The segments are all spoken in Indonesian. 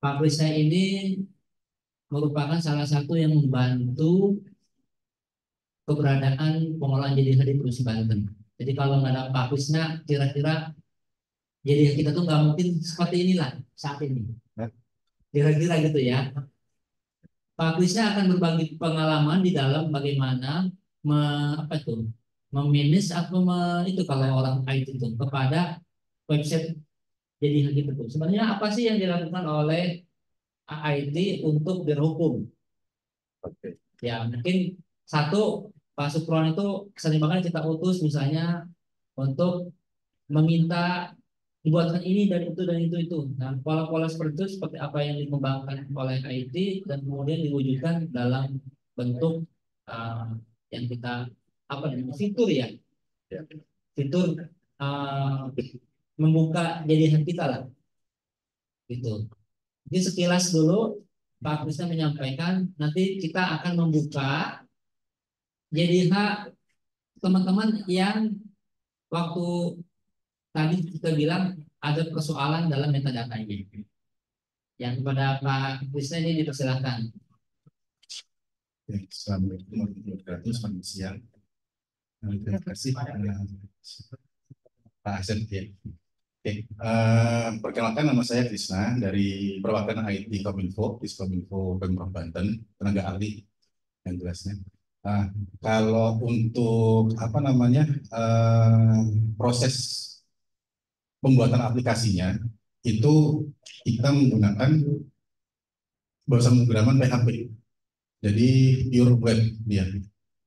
Publishnya ini merupakan salah satu yang membantu keberadaan pengolahan jadi di Provinsi Banten. Jadi kalau nggak ada publishnya, kira-kira jadi kita tuh nggak mungkin seperti inilah saat ini. Kira-kira gitu ya. Publishnya akan berbagi pengalaman di dalam bagaimana me, apa itu memanage atau itu kalau orang IT itu kepada website jadi gitu. Sebenarnya apa sih yang dilakukan oleh IT untuk berhukum? Ya mungkin satu Pak Supron itu sering banget kita utus misalnya untuk meminta dibuatkan ini dan itu dan itu. Nah, pola-pola seperti itu seperti apa yang dikembangkan oleh IT dan kemudian diwujudkan dalam bentuk uh, yang kita apa namanya fitur ya, fitur uh, membuka jadian kita lah, gitu. Jadi sekilas dulu Pak Krisna menyampaikan nanti kita akan membuka JDH teman-teman yang waktu tadi kita bilang ada persoalan dalam metadata ini. Yang kepada Pak Krisna ini dipersilahkan. Assalamualaikum warahmatullahi wabarakatuh. Selamat siang. Terima kasih Pak Asep. Perkenalkan, nama saya Krisna dari perwakilan IT Kominfo, Diskominfo Pemprov Banten, tenaga ahli yang jelasnya. Kalau untuk apa namanya proses pembuatan aplikasinya itu kita menggunakan bahasa pemrograman PHP. Jadi pure web dia.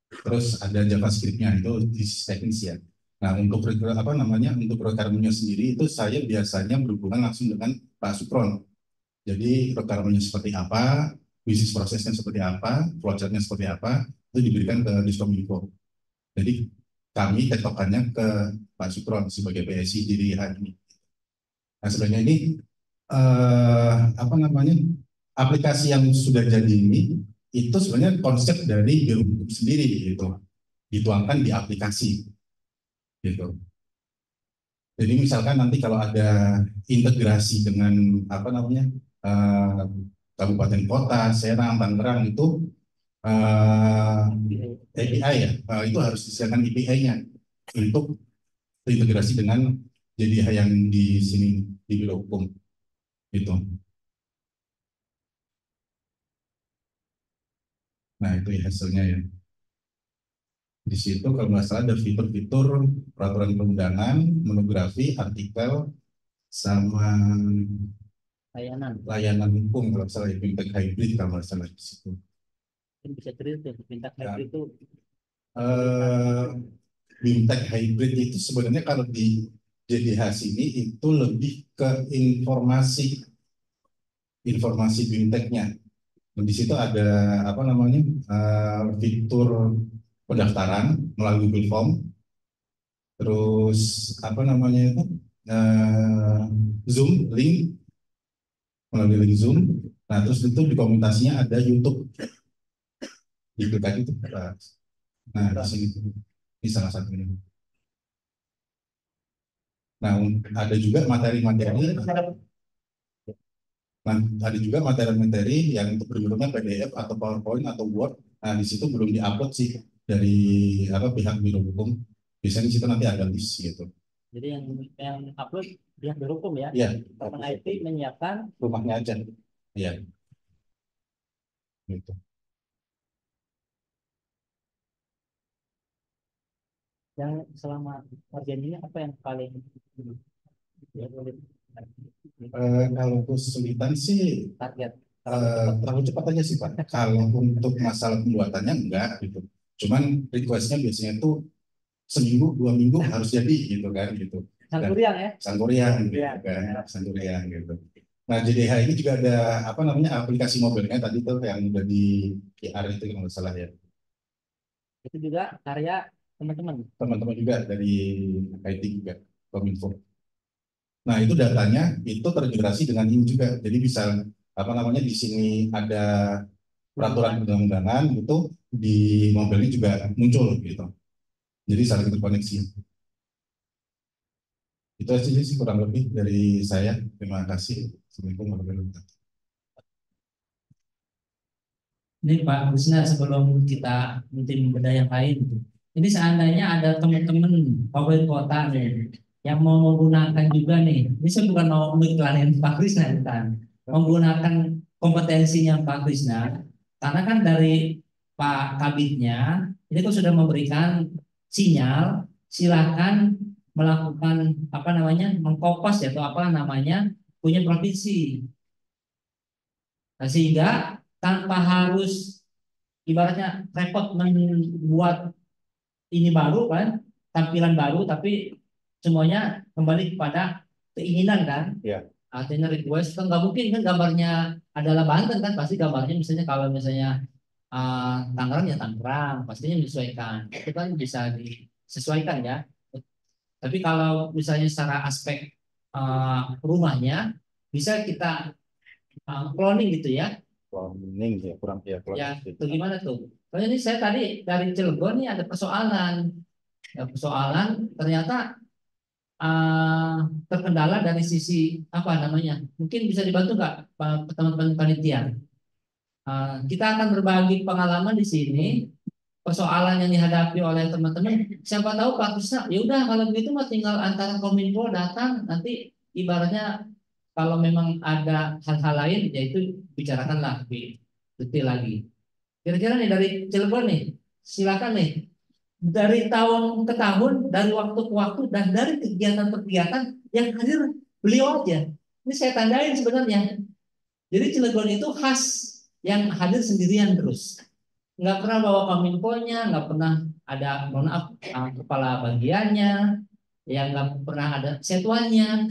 Terus ada JavaScript-nya itu di teknis ya. Nah, untuk apa namanya untuk requirement-nya sendiri itu saya biasanya berhubungan langsung dengan Pak Supron. Jadi requirement-nya seperti apa, bisnis prosesnya seperti apa, flowchart-nya seperti apa, itu diberikan ke Diskominfo. Jadi kami tektokannya ke Pak Supron sebagai PSI diri hari ini. Nah, sebenarnya ini apa namanya aplikasi yang sudah jadi ini itu sebenarnya konsep dari Biro Hukum sendiri gitu, dituangkan di aplikasi gitu. Jadi misalkan nanti kalau ada integrasi dengan apa namanya kabupaten kota, Serang, Tangerang itu API ya, itu harus disediakan API-nya untuk terintegrasi dengan jadi yang di sini di Biro Hukum itu. Nah itu ya hasilnya ya. Di situ kalau nggak salah ada fitur-fitur peraturan perundangan, monografi, artikel, sama layanan hukum kalau nggak salah, fintech hybrid kalau nggak salah di situ. Mungkin bisa cerita fintech hybrid itu. Fintech hybrid itu sebenarnya kalau di JDH sini itu lebih ke informasi fintechnya. Di situ ada apa namanya fitur pendaftaran melalui Google Form, terus apa namanya itu Zoom link melalui link Zoom. Nah terus itu di komunitasnya ada YouTube, di tadi itu. Nah di sini ini salah satunya. Nah ada juga materi-materi. Nah, ada juga materi-materi yang untuk berbentuknya PDF atau PowerPoint atau Word. Nah, di situ belum diupload sih dari apa pihak Biro Hukum. Biasanya di situ nanti ada list gitu. Jadi yang upload pihak Biro Hukum ya? Iya. Teman IT menyiapkan rumahnya aja. Iya. Gitu. Yang selama kerjaan ini apa yang paling ya, kalau kesulitan sih target terlalu cepat aja sih Pak. Kalau untuk masalah pembuatannya enggak gitu. Cuman requestnya biasanya tuh seminggu 2 minggu harus jadi gitu kan gitu. Sangkuriang ya? Sangkuriang gitu kan, Sangkuriang gitu. Nah JDH ini juga ada apa namanya aplikasi mobilnya tadi tuh yang udah di QR itu kalau nggak salah ya. Itu juga karya teman-teman. Teman-teman juga dari IT juga, Kominfo. Nah itu datanya itu terintegrasi dengan ini juga. Jadi bisa apa namanya di sini ada peraturan perundang-undangan itu di mobilnya juga muncul gitu. Jadi saling terkoneksi. Itu aja sih kurang lebih dari saya. Terima kasih. Assalamualaikum warahmatullahi wabarakatuh. Ini Pak Krisna, sebelum kita nanti membedah yang lain, ini seandainya ada teman-teman pegawai kota nih yang mau menggunakan juga nih, ini saya bukan mau mengiklanin Pak Krisna, bukan, menggunakan kompetensinya Pak Krisna, karena kan dari Pak Kabitnya ini kan sudah memberikan sinyal, silakan melakukan apa namanya, mengkopas ya, atau apa namanya, punya provinsi. Nah, sehingga tanpa harus ibaratnya repot membuat ini baru kan, tampilan baru, tapi semuanya kembali kepada keinginan kan. Ya. Artinya request kan nggak mungkin kan gambarnya adalah Banten kan, pasti gambarnya misalnya kalau misalnya Tangerang ya Tangerang, pastinya menyesuaikan. Itu kan bisa disesuaikan ya. Tapi kalau misalnya secara aspek rumahnya bisa kita cloning gitu ya. Cloning ya kurang ya. Ya, itu gimana tuh? Soalnya ini saya tadi dari Cilegon nih ada persoalan. Ya, persoalan ternyata terkendala dari sisi apa namanya? Mungkin bisa dibantu nggak teman-teman panitia? Kita akan berbagi pengalaman di sini. Persoalan yang dihadapi oleh teman-teman, siapa tahu Pak Krisna, ya udah kalau begitu mah tinggal antara Kominfo datang nanti ibaratnya kalau memang ada hal-hal lain yaitu bicarakanlah lebih detail lagi. Kira-kira nih dari Cilegon nih, silakan nih. Dari tahun ke tahun, dari waktu ke waktu, dan dari kegiatan-kegiatan yang hadir beliau aja. Ini saya tandain sebenarnya. Jadi Cilegon itu khas yang hadir sendirian terus. Nggak pernah bawa kominfonya, nggak pernah ada, mohon maaf, kepala bagiannya, yang nggak pernah ada setuannya.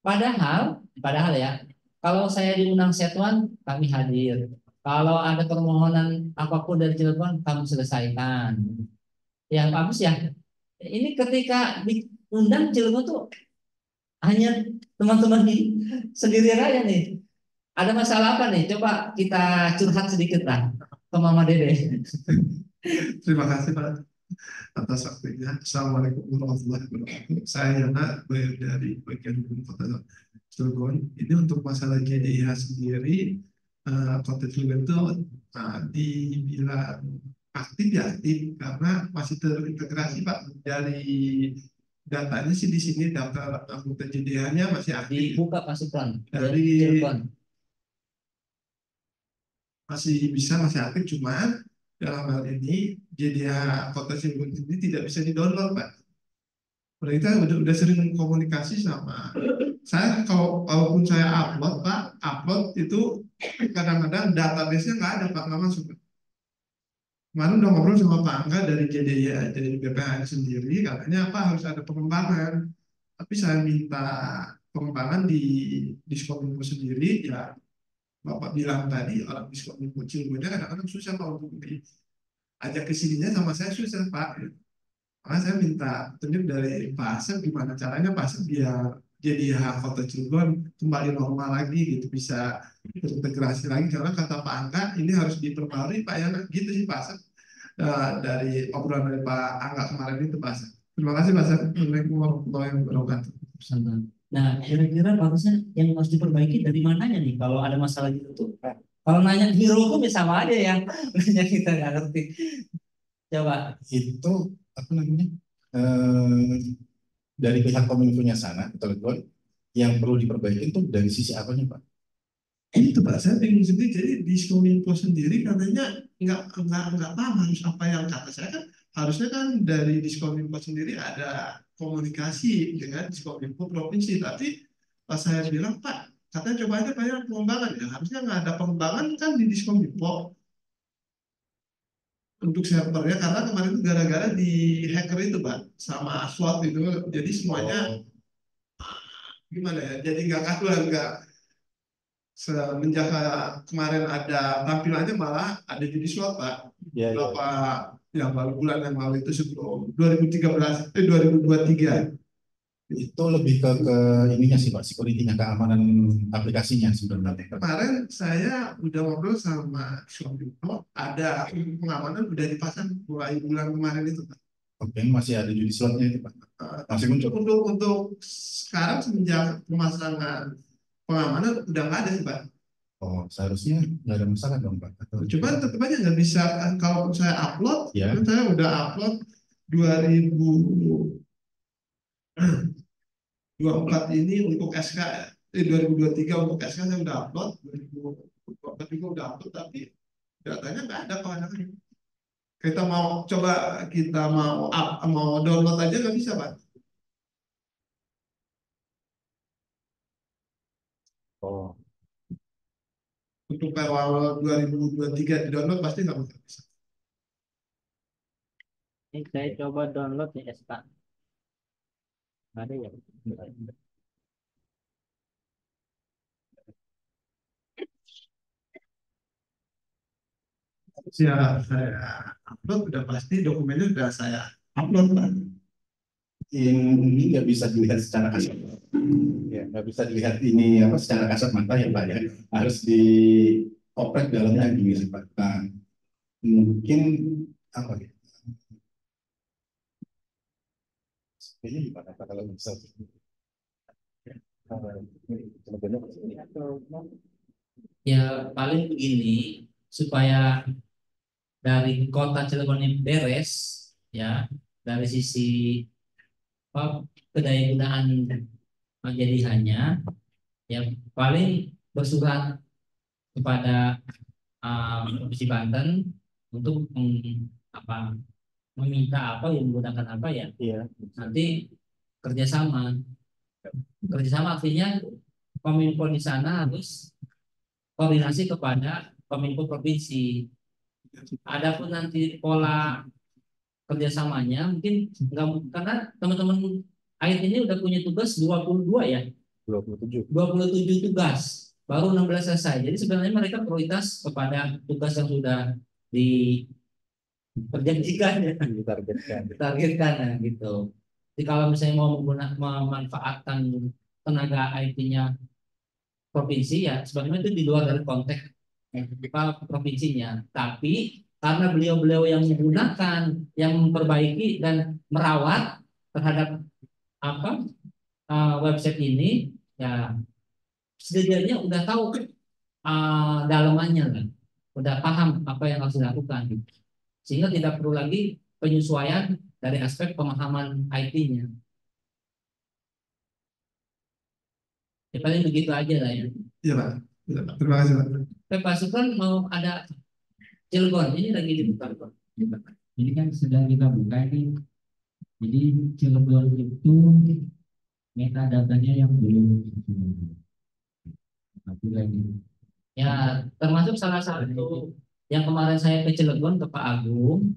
Padahal ya, kalau saya diundang setuan, kami hadir. Kalau ada permohonan apapun dari Cilegon, kami selesaikan. Yang bagus ya, ini ketika diundang Cilegon tuh hanya teman-teman sendirian aja nih. Ada masalah apa nih? Coba kita curhat sedikit lah ke Mama Dede. Terima kasih Pak atas waktunya. Assalamualaikum warahmatullahi wabarakatuh. Saya Yana dari bagian hukum Kota Cilegon. Ini untuk masalah JDIH sendiri, Kota Cilegon itu dibilang aktif ya aktif karena masih terintegrasi Pak. Dari datanya sih di sini daftar anggota JDIH-nya masih aktif. Dibuka pasukan Dari Cilegon. masih aktif, cuman dalam hal ini JDIH Kota Cilegon ini tidak bisa didownload Pak. Mereka udah sering komunikasi sama saya, kalaupun saya upload Pak, upload itu kadang-kadang database-nya nggak ada Pak, nggak masuk Pak. Kemarin udah ngobrol sama Pak Angga dari JDIH, dari BPHN sendiri, katanya apa harus ada pengembangan. Tapi saya minta pengembangan di Diskominfo sendiri, ya Bapak bilang tadi orang Diskominfo Cilegonnya kadang-kadang susah Pak untuk diajak ke sininya, sama saya susah Pak. Makanya saya minta tunjuk dari Pak Asep gimana caranya Pak Asep biar jadi hak Kota Cilegon kembali normal lagi gitu, bisa terintegrasi lagi, karena kata Pak Angga ini harus diperbarui Pak ya, gitu sih Pak Asep. Dari obrolan dari Pak Angga kemarin itu Pak Asep. Terima kasih Pak Asep. Assalamualaikum warahmatullahi wabarakatuh. Nah, kira-kira bagusnya yang harus diperbaiki dari mananya nih kalau ada masalah gitu tuh? Kalau nanya di hukum ya sama aja ya, nanya kita nggak ngerti. Coba. Itu apa namanya? Dari pihak Kominfo-nya sana, Cilegon, yang perlu diperbaiki itu dari sisi apanya Pak? Itu Pak, saya bingung sendiri. Jadi di Kominfo sendiri katanya nggak paham harus apa, yang kata saya kan harusnya kan dari Diskominfo sendiri ada komunikasi dengan Diskominfo provinsi. Tapi pas saya bilang Pak, katanya coba aja Pak ya pengembangan, ya harusnya nggak ada pengembangan kan di Diskominfo untuk servernya, karena kemarin itu gara-gara di hacker itu Pak sama SWAT itu, jadi semuanya gimana ya, jadi nggak kaku, nggak semenjak kemarin ada tampilannya malah ada jadi SWAT Pak. Ya, Berapa ya baru bulan yang lalu itu sebelum 2013 2023. Itu lebih ke ininya sih Pak, security-nya, keamanan aplikasinya sebenarnya. Kemarin saya udah ngobrol sama Kominfo, ada pengamanan udah dipasang mulai bulan kemarin itu Pak. Oke, masih ada judi slotnya itu Pak. Masih muncul. Untuk sekarang semenjak pemasangan pengamanan udah nggak ada sih Pak. Oh, seharusnya nggak ada masalah dong Pak. Atau Cuman tetap aja nggak bisa, kalau saya upload, ya, kan saya udah upload 2024 ini untuk SK, 2023 untuk SK saya udah upload, 2024 juga udah upload, tapi datanya nggak ada kewenangan. Kita mau coba, kita mau download aja nggak bisa Pak. oh, Untuk awal 2023 di download pasti nggak bisa. Ini saya coba download di SK. Nggak ada ya? Ya saya upload udah pasti, dokumennya udah saya upload Pak. ini nggak bisa dilihat secara kasat. Ya, nggak bisa dilihat ini apa secara kasat mata ya Pak ya. Harus dioprek dalamnya gini sih Pak. Nah, mungkin apa ya? Kayaknya gimana Pak kalau bisa? Ya paling begini, supaya dari kota Cilegon ini beres, ya dari sisi apa, kedayagunaan jadiannya, ya paling bersurat kepada Provinsi Banten untuk apa, meminta apa, yang menggunakan apa ya, Iya. nanti kerjasama. Kerjasama artinya Kominfo di sana harus koordinasi kepada Kominfo provinsi. Adapun nanti pola kerjasamanya mungkin nggak, karena teman-teman AIT ini udah punya tugas 22 ya, 27 tugas, baru 16 selesai. Jadi sebenarnya mereka prioritas kepada tugas yang sudah diperjanjikan ya, ditargetkan ya, gitu. Jadi kalau misalnya mau menggunakan, memanfaatkan tenaga IT-nya provinsi, ya sebenarnya itu di luar dari konteks provinsinya. Tapi karena beliau-beliau yang menggunakan, yang memperbaiki dan merawat terhadap apa, website ini, ya setidaknya udah tahu dalamannya kan, udah paham apa yang harus dilakukan gitu. Sehingga tidak perlu lagi penyesuaian dari aspek pemahaman IT-nya. Ya paling begitu aja lah ya. Iya Pak. Iya, Pak. Terima kasih Pak. Pak Sukron mau ada Cilegon ini lagi dibuka Pak. Ini kan sedang kita buka ini. Jadi Cilegon itu metadata-nya yang belum lagi. Ya termasuk salah satu yang kemarin saya ke Cilegon ke Pak Agung,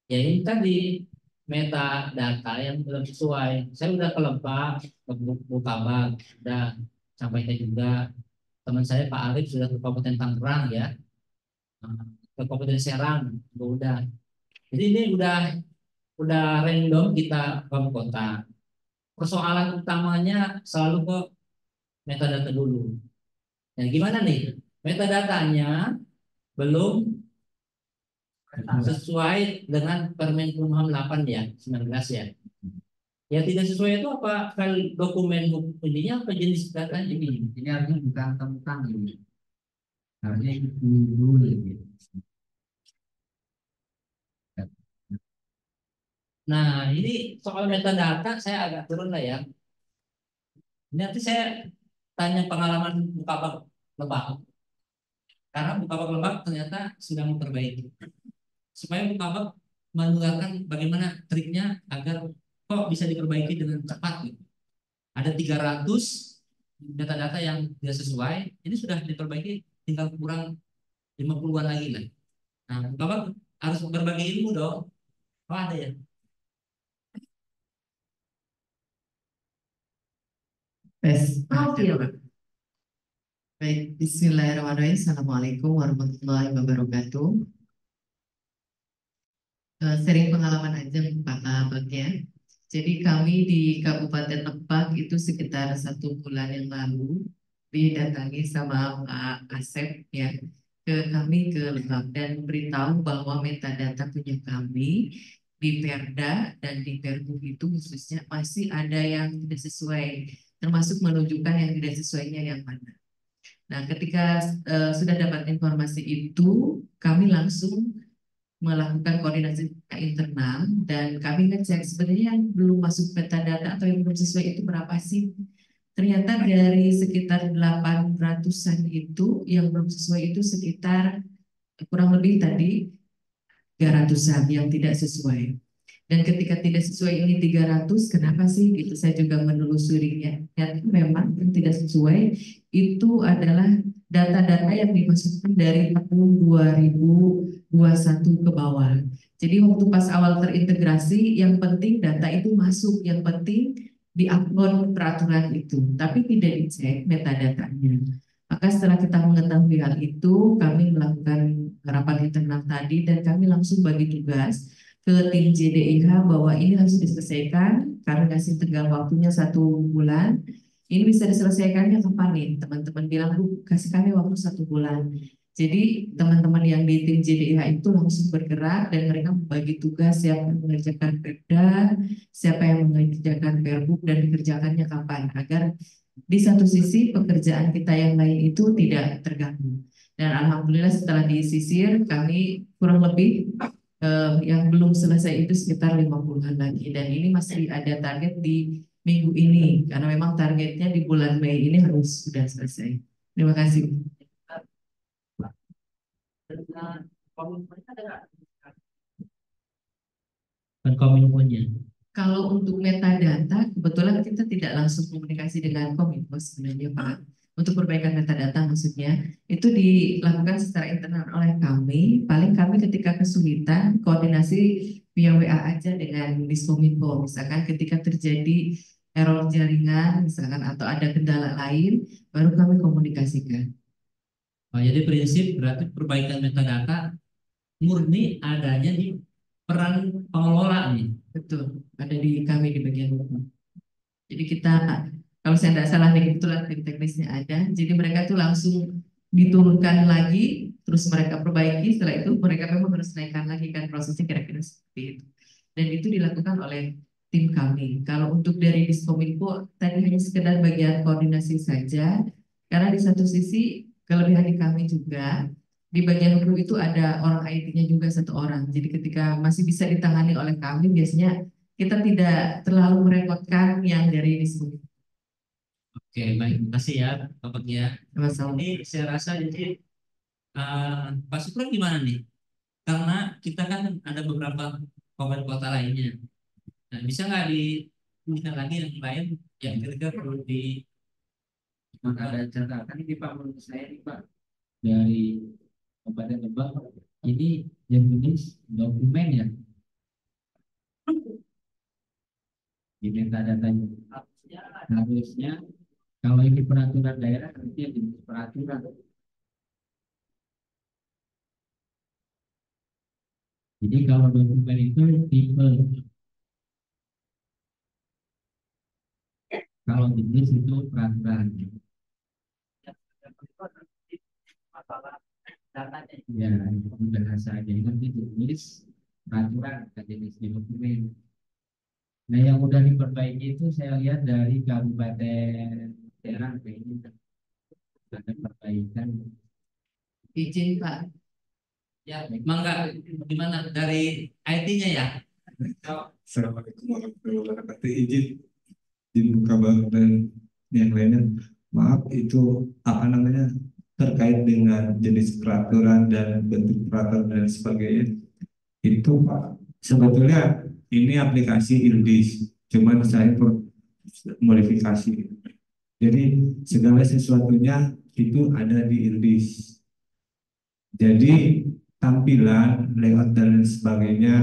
ya ini tadi metadata yang belum sesuai. Saya udah ke Lebak, ke Bukabak, udah sampaikan juga. Teman saya Pak Arif sudah ke Kabupaten Tangerang ya, ke Kabupaten Serang juga udah. Jadi ini udah random kita ke kota. Persoalan utamanya selalu ke metadata dulu. Nah, gimana nih? Metadatanya belum sesuai dengan Permen Kumham 8 ya, 19 ya. Ya tidak sesuai itu apa? File dokumen ininya apa, jenis datanya ini? Ini artinya bukan tentang ini. Harusnya itu dulu gitu. Nah, ini soal metadata saya agak turun lah ya. Ini nanti saya tanya pengalaman Bukalapak Lebak. Karena Bukalapak Lebak ternyata sudah memperbaiki. Supaya Bukalapak menularkan bagaimana triknya agar kok bisa diperbaiki dengan cepat gitu. Ada 300 data-data yang tidak sesuai, ini sudah diperbaiki, tinggal kurang 50-an lagi lah. Nah, Bukalapak harus berbagi ilmu dong. Oh ada ya? Oke, Pak. Baik, Bismillahirrahmanirrahim. Assalamualaikum warahmatullahi wabarakatuh. Sering pengalaman aja Pak Bagian. Jadi kami di Kabupaten Lebak itu sekitar 1 bulan yang lalu didatangi sama Pak Asep ya, ke kami ke Lebak dan beritahu bahwa metadata punya kami di Perda dan di Pergub itu khususnya masih ada yang tidak sesuai, termasuk menunjukkan yang tidak sesuainya yang mana. Nah, ketika sudah dapat informasi itu, kami langsung melakukan koordinasi internal dan kami ngecek sebenarnya yang belum masuk metadata atau yang belum sesuai itu berapa sih? Ternyata dari sekitar 800-an itu yang belum sesuai itu sekitar kurang lebih tadi 300-an yang tidak sesuai. Dan ketika tidak sesuai ini 300, kenapa sih? Gitu saya juga menelusurinya. Dan memang yang tidak sesuai itu adalah data-data yang dimasukkan dari tahun 2021 ke bawah. Jadi waktu pas awal terintegrasi, yang penting data itu masuk, yang penting diupload peraturan itu, tapi tidak dicek metadatanya. Maka setelah kita mengetahui hal itu, kami melakukan rapat internal tadi dan kami langsung bagi tugas ke tim JDIH bahwa ini harus diselesaikan. Kami kasih tenggang waktunya 1 bulan. Ini bisa diselesaikannya kapan nih? Teman-teman bilang, Bu, kasih kami waktu 1 bulan. Jadi teman-teman yang di tim JDIH itu langsung bergerak dan mereka membagi tugas siapa yang mengerjakan Perda, siapa yang mengerjakan Perbuk dan dikerjakannya kapan agar di satu sisi pekerjaan kita yang lain itu tidak terganggu. Dan alhamdulillah setelah disisir kami kurang lebih yang belum selesai itu sekitar 50-an lagi dan ini masih ada target di minggu ini karena memang targetnya di bulan Mei ini harus sudah selesai. Terima kasih. Kominfonya. Kalau untuk metadata, kebetulan kita tidak langsung komunikasi dengan Kominfo sebenarnya Pak. Untuk perbaikan metadata maksudnya, itu dilakukan secara internal oleh kami. Paling kami ketika kesulitan, koordinasi via WA aja dengan Diskominfo. Misalkan ketika terjadi error jaringan, misalkan atau ada kendala lain, baru kami komunikasikan. Oh, jadi prinsip berarti perbaikan metadata murni adanya di peran pengelola nih. Betul, ada di kami di bagian hukum. Jadi kita, kalau saya tidak salah nih, kebetulan tim teknisnya ada. Jadi mereka tuh langsung diturunkan lagi, terus mereka perbaiki. Setelah itu mereka memang harus naikkan lagi kan prosesnya kira-kira seperti itu. Dan itu dilakukan oleh tim kami. Kalau untuk dari Diskominfo tadi hanya sekedar bagian koordinasi saja, karena di satu sisi kelebihan di kami juga di bagian guru itu ada orang IT-nya juga 1 orang. Jadi ketika masih bisa ditangani oleh kami, biasanya kita tidak terlalu merepotkan yang dari Diskominfo. Oke, baik, terima kasih ya Bapak ya. Sama-sama. Ini saya rasa jadi Pak Supran gimana nih? Karena kita kan ada beberapa kabupaten kota lainnya. Nah, bisa nggak diberikan lagi yang lain yang kira-kira perlu di Maka ada catatan ini Pak menurut saya nih Pak dari Kabupaten Lebak ini jenis dokumen ya di metadatanya harusnya kalau ini peraturan daerah harusnya jenis peraturan. Jadi kalau dokumen itu tipe, kalau jenis itu peraturan. Ya, itu bahasa aja nanti jenis peraturan, bukan jenis dokumen. Nah, yang udah diperbaiki itu saya lihat dari Kabupaten Serang kayaknya ada perbaikan. Izin Pak. ya, mangga gimana dari IT-nya ya? Assalamualaikum warahmatullahi wabarakatuh. Izin buka bank dan yang lainnya. Maaf itu apa namanya terkait dengan jenis peraturan dan bentuk peraturan dan sebagainya. Itu Pak sebetulnya ini aplikasi ILDIS, cuman saya modifikasi. Jadi segala sesuatunya itu ada di ILDIS. Jadi tampilan, layout dan lain sebagainya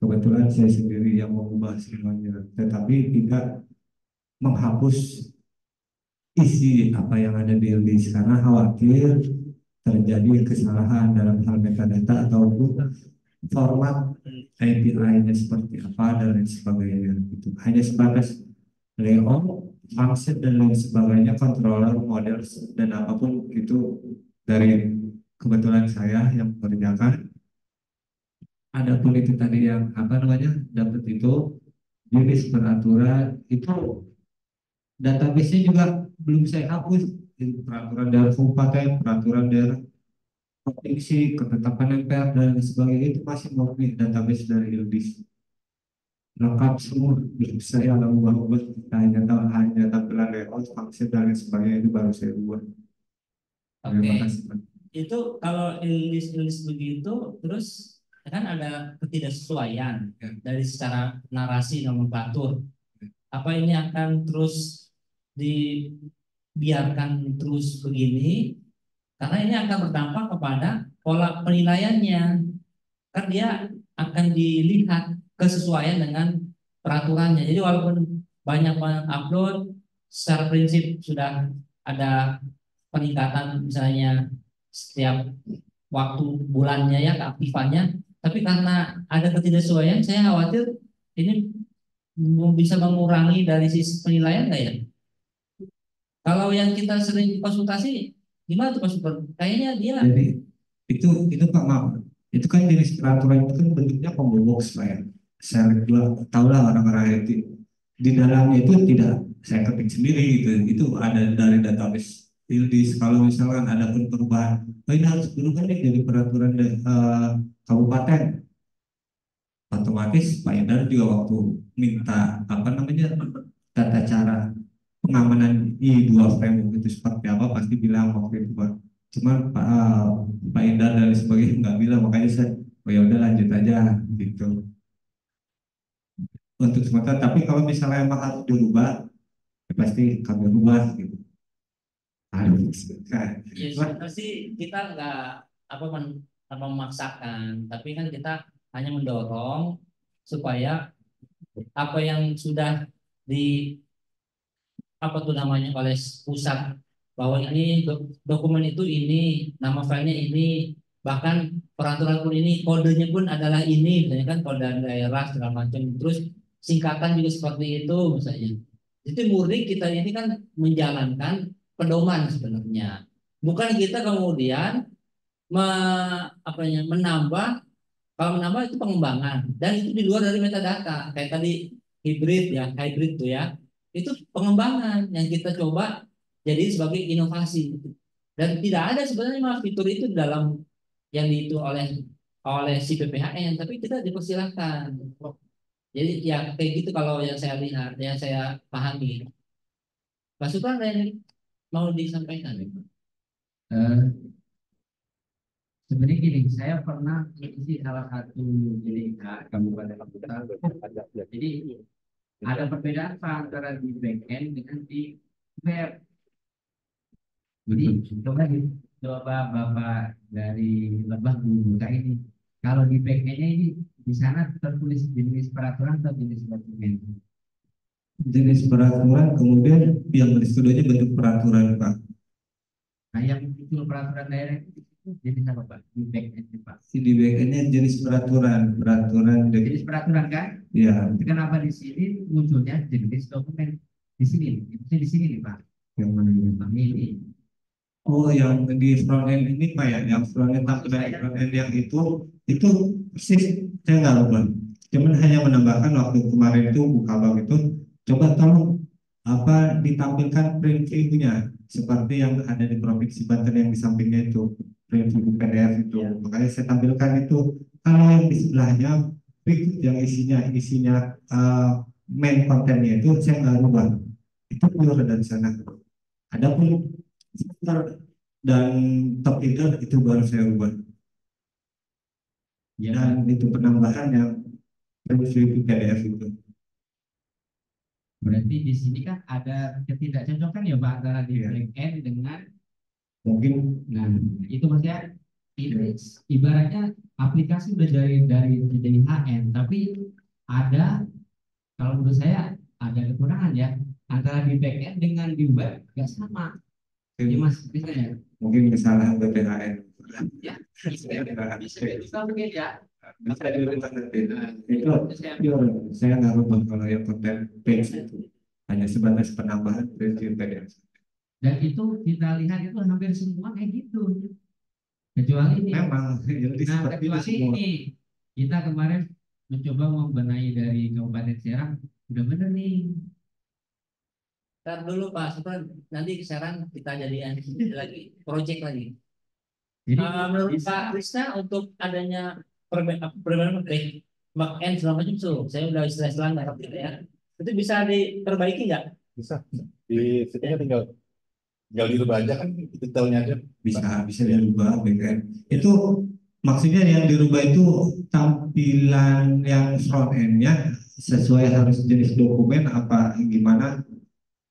kebetulan saya sendiri yang mengubah semuanya, tetapi tidak menghapus isi apa yang ada di LDIS karena khawatir terjadi kesalahan dalam hal metadata ataupun format API-nya seperti apa dan lain sebagainya. Itu hanya sebatas layout, function dan lain sebagainya, controller, model dan apapun itu dari kebetulan saya yang mengerjakan. ada pun itu tadi yang apa namanya dapat itu jenis peraturan itu database-nya juga belum saya hapus. Jadi peraturan daerah kabupaten, peraturan daerah provinsi, ketetapan MPR dan sebagainya itu masih murni database dari Ildis. Lengkap semua, belum saya ubah-ubah, hanya tampilan layout, function dan lain sebagainya itu baru saya buat. Terima Oke. kasih, Pak. Itu kalau ilis begitu, terus kan ada ketidaksesuaian Ya. dari secara narasi nomenklatur. Apa ini akan terus dibiarkan terus begini? Karena ini akan berdampak kepada pola penilaiannya. Kan dia akan dilihat kesesuaian dengan peraturannya. Jadi walaupun banyak upload, secara prinsip sudah ada peningkatan misalnya setiap waktu bulannya ya keaktifannya, tapi karena ada ketidaksesuaian, saya khawatir ini bisa mengurangi dari sisi penilaian nggak ya? Kalau yang kita sering konsultasi, gimana tuh Pak Super? Kayaknya dia Jadi itu Pak, maaf, itu kan jenis peraturan itu kan bentuknya combo box Pak ya. Saya dua tahu lah orang-orang IT di dalamnya itu tidak saya ketik sendiri gitu. Itu ada dari database Ildis. Kalau misalkan ada pun perubahan, oh ini harus berubah nih jadi peraturan kabupaten. Otomatis Pak Endar juga waktu minta apa namanya tata cara pengamanan di dua framework itu seperti apa pasti bilang waktu itu Pak. Cuma Pak Endar dan sebagainya nggak bilang, makanya saya oh ya udah lanjut aja gitu untuk sementara. Tapi kalau misalnya emang harus dirubah ya pasti kami rubah gitu. Harus. Nah, ya sebenarnya sih kita nggak apa memaksakan, tapi kan kita hanya mendorong supaya apa yang sudah di apa tuh namanya oleh pusat bahwa ini dokumen itu ini nama filenya ini bahkan peraturan pun ini kodenya pun adalah ini misalnya kan kode daerah segala macam terus singkatan juga seperti itu misalnya itu murni kita ini kan menjalankan pedoman sebenarnya bukan kita kemudian me, menambah kalau menambah itu pengembangan dan itu di luar dari metadata kayak tadi hybrid tuh ya itu pengembangan yang kita coba jadi sebagai inovasi dan tidak ada sebenarnya malah fitur itu dalam yang itu oleh si PPHN tapi kita dipersilahkan jadi ya kayak gitu kalau yang saya lihat yang saya pahami masukan yang mau disampaikan Eh, Sebenarnya gini, saya pernah mengisi salah satu jadi kabupaten kota. Jadi ada perbedaan Pak antara di back end dengan di web. Jadi coba Bapak dari Lebah buka ini. Kalau di back end-nya ini di sana tertulis jenis peraturan atau jenis dokumen. jenis peraturan kemudian yang studionya bentuk peraturan Pak. Nah yang muncul peraturan daerah itu jenis apa Pak? Di back end Pak. Di bagiannya jenis peraturan Jenis peraturan kan? ya Kenapa di sini munculnya jenis dokumen? Di sini, di sini nih Pak. yang mana ini? Nah, ini. Oh, yang di front end ini Pak ya, yang front end tampilan front end yang itu persis saya nggak lupa. Cuman hanya menambahkan waktu kemarin itu buka bang itu coba tolong apa ditampilkan print view-nya seperti yang ada di provinsi Banten yang di sampingnya itu print view PDF itu. Makanya saya tampilkan itu. Kalau yang di sebelahnya berikut yang isinya main kontennya itu saya nggak rubah. Itu keluar dari sana. Adapun dan top leader itu baru saya ubah Ya, dan itu penambahan yang review PDF itu berarti di sini kan ada ketidakcocokan ya Pak antara di Iya. back end dengan mungkin nah itu maksudnya ini ibaratnya aplikasi udah dari HN tapi ada kalau menurut saya ada kekurangan ya antara di back end dengan di web nggak sama ya Mas bisa ya mungkin kesalahan BPHN ya bisa mungkin ya bisa diurutkan nanti itu saya nggak rubah kalau yang konten page itu hanya sebatas penambahan review PDF dan itu kita lihat itu hampir semua kayak gitu kecuali ini memang jadi nah seperti itu kecuali semua ini kita kemarin mencoba membenahi dari Kabupaten Serang, udah bener nih. Ntar dulu Pak Supran, nanti sekarang kita jadikan lagi project lagi. Jadi Menurut Pak Krisna untuk adanya perbedaan back end segala macam tuh, saya udah istilah-istilah nggak ngerti ya. Itu bisa diperbaiki nggak? Bisa. Di situ tinggal tinggal dirubah aja kan detailnya aja. Bisa dirubah backend. Itu maksudnya yang dirubah itu tampilan yang front end-nya sesuai harus jenis dokumen apa gimana,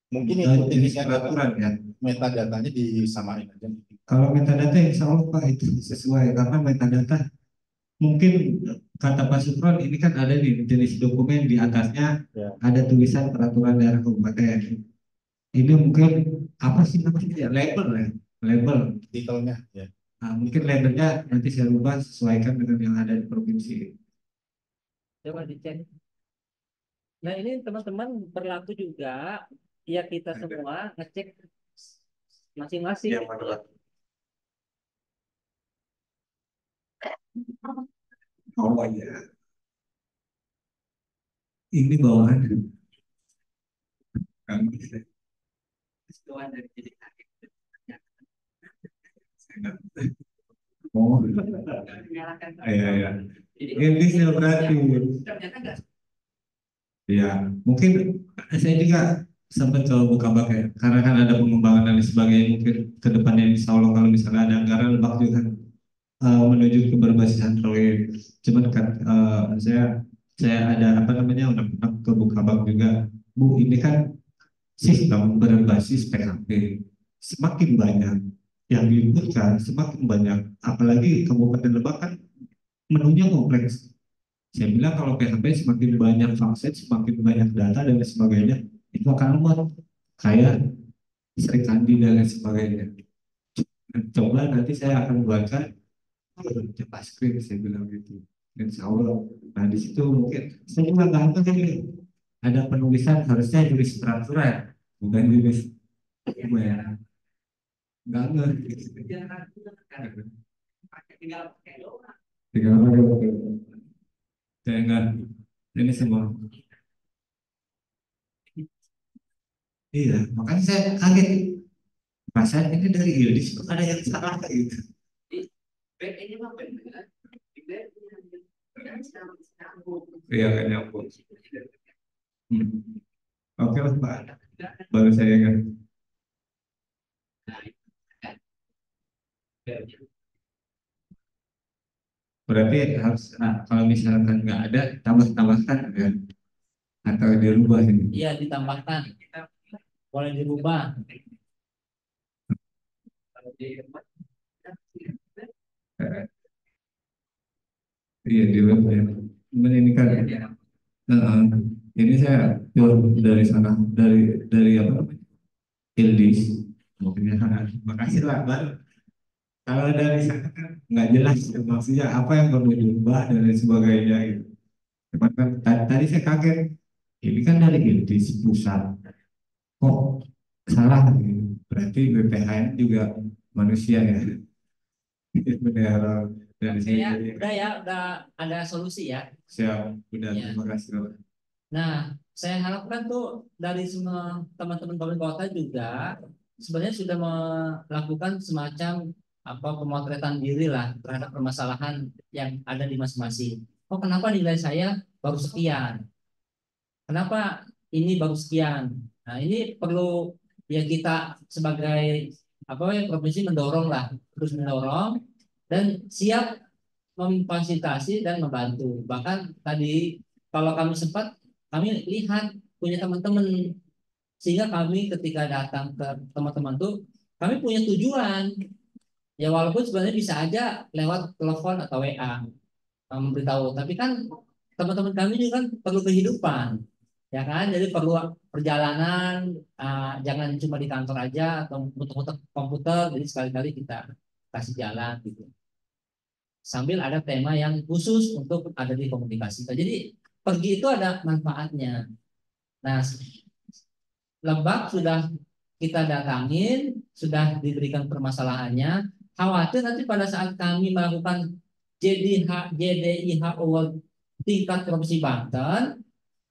Mungkin jenis intinya peraturan ya. metadatanya disamain aja. Kalau metadata insya Allah Pak itu sesuai, karena metadata mungkin kata Pak Supron ini kan ada di jenis dokumen di atasnya Ya. ada tulisan peraturan daerah kabupaten. Ini mungkin apa sih namanya ya, label ya, label. Detailnya ya. Nah, mungkin labelnya nanti saya rubah sesuaikan dengan yang ada di provinsi. Coba dicek. Nah ini teman-teman berlaku juga, ya kita semua ngecek masing-masing. Yang mana Pak? Oh iya. Ini bawahan. Kami Sesuai dari jadi target. oh Menyalahkan. iya. Jadi Intisnya berarti. ternyata enggak. Ya, mungkin saya juga sempat coba buka bak ya, karena kan ada pengembangan dan lain sebagainya. Mungkin ke depannya insya Allah kalau misalnya ada anggaran Lebak juga kan menuju ke berbasis Android. Cuman kan saya ada apa namanya undang-undang ke buka bak juga. Bu, ini kan sistem berbasis PHP. Semakin banyak yang diinputkan, semakin banyak. Apalagi Kabupaten Lebak kan menunya kompleks. Saya bilang kalau PHP semakin banyak fakset, semakin banyak data dan lain sebagainya, itu akan lemot. Kayak Sri Kandi dan lain sebagainya. Coba nanti saya akan buatkan JavaScript, saya bilang gitu. Insya Allah. Nah di situ mungkin saya juga nggak tahu nih. Ada penulisan harusnya tulis peraturan, bukan tulis ya. Nggak ngerti. Tinggal pakai. Saya nggak. Ini semua. Iya, makanya saya kaget. Perasaan ini dari Yildiz kok ada yang salah gitu. ini mah benar. Iya, kan nyambung. Oke lah Pak, baru saya kan. Berarti harus, nah, kalau misalkan nggak ada, tambah-tambahkan ya, atau dirubah ini. Iya ditambahkan. Boleh dirubah. Eh, Iya dirubah ya. Cuman ini kan, ini saya dari sana, dari apa namanya, Yildiz. Mungkin terima kasih lah Bang. Kalau dari sana kan nggak jelas maksudnya apa yang perlu diubah dan lain sebagainya gitu. Cuman kan tadi saya kaget, ini kan dari Yildiz pusat, kok salah gitu. Berarti BPHN juga manusia ya. Benar dari Oke sini. ya, udah ya, udah ada solusi ya. Siap, udah Ya. terima kasih Bapak. Nah, saya harapkan tuh dari semua teman-teman kabupaten kota juga sebenarnya sudah melakukan semacam apa pemotretan diri lah terhadap permasalahan yang ada di masing-masing. Oh, kenapa nilai saya baru sekian? Kenapa ini baru sekian? Nah, ini perlu ya kita sebagai apa ya provinsi mendorong lah, terus mendorong dan siap memfasilitasi dan membantu. Bahkan tadi kalau kami sempat kami lihat punya teman-teman sehingga kami ketika datang ke teman-teman tuh kami punya tujuan. Ya walaupun sebenarnya bisa aja lewat telepon atau WA memberitahu, tapi kan teman-teman kami juga kan perlu kehidupan, ya kan? Jadi perlu perjalanan, jangan cuma di kantor aja atau muter-muter komputer. Jadi sekali-kali kita kasih jalan gitu. Sambil ada tema yang khusus untuk ada di komunikasi. Jadi pergi itu ada manfaatnya. Nah, Lebak sudah kita datangin, sudah diberikan permasalahannya. Khawatir nanti pada saat kami melakukan JDIH Award tingkat Provinsi Banten,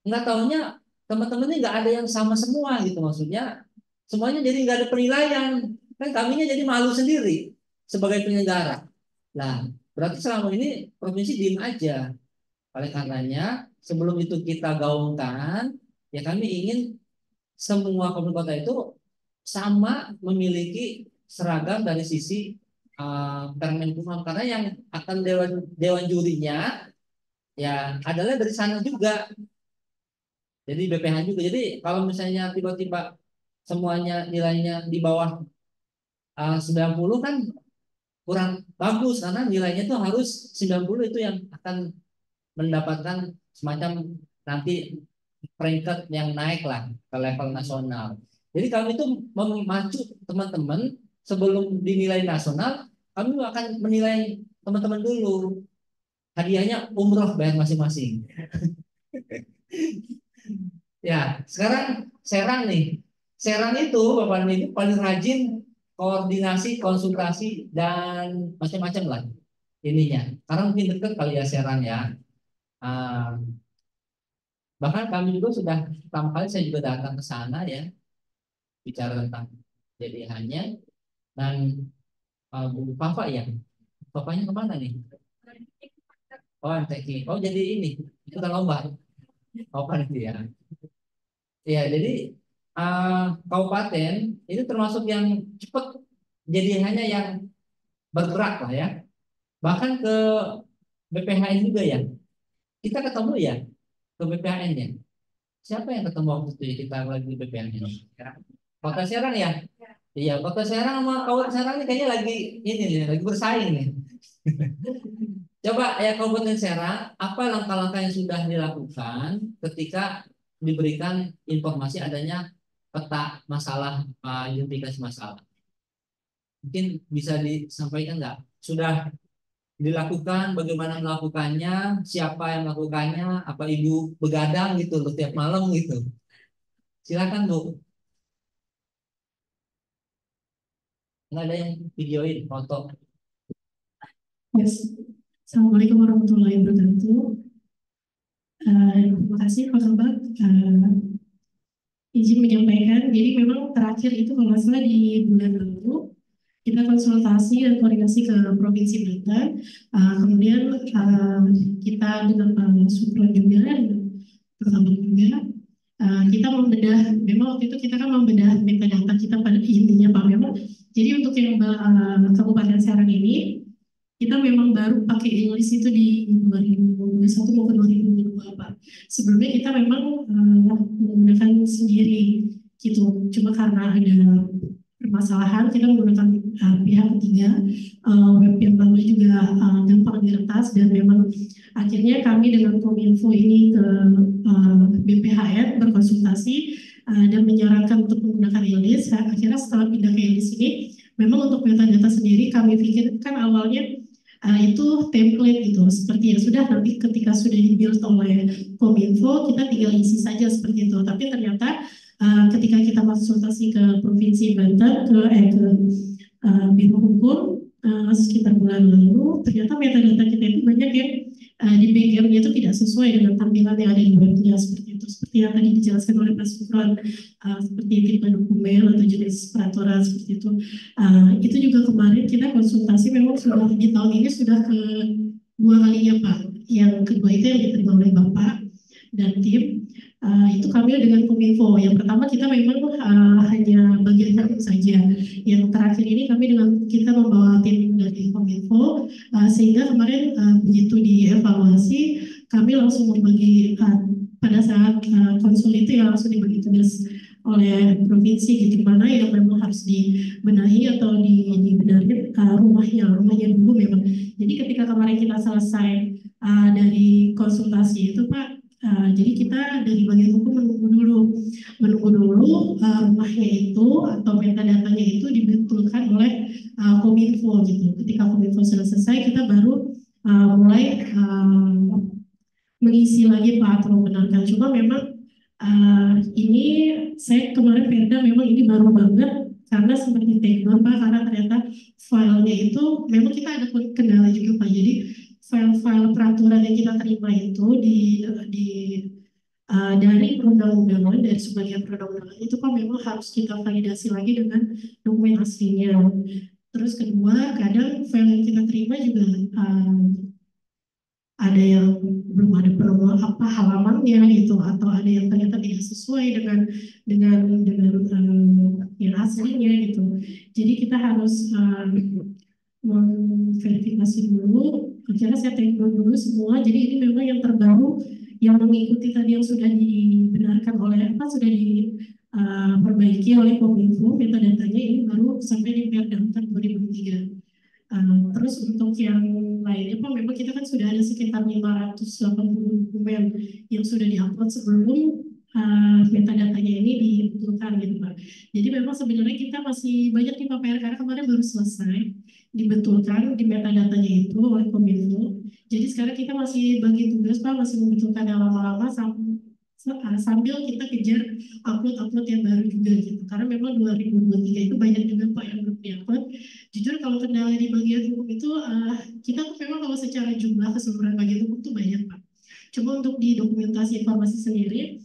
nggak tahunya teman-teman ini nggak ada yang sama semua gitu, maksudnya semuanya jadi nggak ada penilaian, kan kaminya jadi malu sendiri sebagai penyelenggara. Nah, berarti selama ini provinsi diem aja. Oleh karenanya sebelum itu kita gaungkan, ya kami ingin semua kabupaten kota itu sama memiliki seragam dari sisi Kemenkumham, karena yang akan dewan jurinya ya adalah dari sana juga. Jadi BPH juga. Jadi kalau misalnya tiba-tiba semuanya nilainya di bawah 90 kan kurang bagus, karena nilainya itu harus 90, itu yang akan mendapatkan semacam nanti peringkat yang naik lah ke level nasional. Jadi kami itu memacu teman-teman sebelum dinilai nasional, kami akan menilai teman-teman dulu. Hadiahnya umroh bayar masing-masing. Ya, sekarang Serang nih. Serang itu Bapak Ibu paling rajin koordinasi, konsultasi dan macam-macam lah ininya. Karena mungkin dekat kali ya Serang ya. Bahkan kami juga sudah pertama kali saya juga datang ke sana ya, bicara tentang jadi hanya dan Bu Papa ya. Bapaknya kemana nih? Oh, MTQ. Oh, jadi ini ikutan lomba. Oh, panitia. Ya, jadi kabupaten itu termasuk yang cepat, jadi hanya yang bergerak lah ya. Bahkan ke BPHN juga ya. Kita ketemu ya ke BPHN ya. Siapa yang ketemu waktu itu ya, kita lagi di BPHN? Kota Serang ya? Iya, Kota Serang sama Kabupaten Serang ini kayaknya lagi ini nih, lagi bersaing nih. Coba ya Kabupaten Serang, apa langkah-langkah yang sudah dilakukan ketika diberikan informasi adanya peta masalah, identifikasi masalah? Mungkin bisa disampaikan nggak? Sudah dilakukan, bagaimana melakukannya, siapa yang melakukannya, apa ibu begadang gitu loh tiap malam gitu? Silakan Bu. Nggak ada yang videoin, foto. Yes. Assalamualaikum warahmatullahi wabarakatuh. Terima kasih Pak Kabak. Izin menyampaikan, jadi memang terakhir itu kalau nggak salah di bulan lalu kita konsultasi dan koordinasi ke Provinsi Banten. Kemudian kita dengan Pak Supron juga, Pak Kabak juga, kita membedah. Memang waktu itu kita kan membedah metadata kita pada intinya Pak. Memang jadi untuk yang Kabupaten Serang ini kita memang baru pakai English itu di 2021 maupun 2022 Pak. Sebelumnya kita memang menggunakan sendiri gitu. Cuma karena ada permasalahan kita menggunakan pihak ketiga, web yang lama juga gampang diretas, dan memang akhirnya kami dengan Kominfo ini ke BPHN berkonsultasi dan menyarankan untuk menggunakan English. Akhirnya setelah pindah ke English ini, memang untuk metadata sendiri kami pikirkan awalnya itu template gitu, seperti yang sudah nanti ketika sudah dibuild oleh Kominfo kita tinggal isi saja seperti itu. Tapi ternyata ketika kita konsultasi ke Provinsi Banten ke Biro Hukum sekitar bulan lalu, ternyata metadata kita itu banyak yang di background-nya itu tidak sesuai dengan tampilan yang ada di webnya seperti itu. Seperti yang tadi dijelaskan oleh Pak Supron, seperti tipe dokumen atau jenis peraturan seperti itu. Itu juga kemarin kita konsultasi memang sudah di tahun ini sudah ke 2 kalinya Pak. Yang kedua itu yang diterima oleh Bapak dan tim. Itu kami dengan Kominfo. Yang pertama kita memang hanya bagian hukum saja. Yang terakhir ini kami dengan kita membawa tim dari Kominfo, sehingga kemarin begitu dievaluasi kami langsung membagi pada saat konsul itu ya langsung dibagi tugas oleh provinsi gitu, mana yang memang harus dibenahi atau dibenahi rumahnya dulu memang. Jadi ketika kemarin kita selesai dari konsultasi itu Pak, jadi kita dari bagian hukum menunggu dulu rumahnya itu atau metadatanya itu dibetulkan oleh Kominfo gitu. Ketika Kominfo sudah selesai, kita baru mulai mengisi lagi Pak atau membenarkan. Cuma memang ini saya kemarin Perda memang ini baru banget karena seperti take down Pak, karena ternyata filenya itu memang kita ada kendala juga Pak. Jadi file-file peraturan yang kita terima itu di dari perundang-undangan, dari sebagian perundang-undangan itu kan memang harus kita validasi lagi dengan dokumen aslinya. Terus kedua, kadang file yang kita terima juga ada yang belum ada promo apa halamannya gitu, atau ada yang ternyata tidak sesuai dengan yang aslinya gitu. Jadi kita harus memverifikasi dulu. Akhirnya saya take down dulu semua. Jadi ini memang yang terbaru yang mengikuti tadi yang sudah dibenarkan oleh apa sudah diperbaiki oleh Kominfo, metadatanya ini baru sampai di Perda 4 2003. Terus untuk yang lainnya Pak, memang kita kan sudah ada sekitar 580 dokumen yang sudah diupload sebelum metadatanya ini dibetulkan gitu Pak. Jadi memang sebenarnya kita masih banyak nih Pak PR karena kemarin baru selesai dibetulkan di metadatanya itu oleh Kominfo. Jadi sekarang kita masih bagi tugas Pak, masih membetulkan yang lama-lama sambil kita kejar upload yang baru juga gitu. Karena memang 2023 itu banyak juga Pak yang belum diupload. Jujur kalau kendala di bagian hukum itu kita tuh memang kalau secara jumlah keseluruhan bagian hukum itu banyak Pak. Cuma untuk di dokumentasi informasi sendiri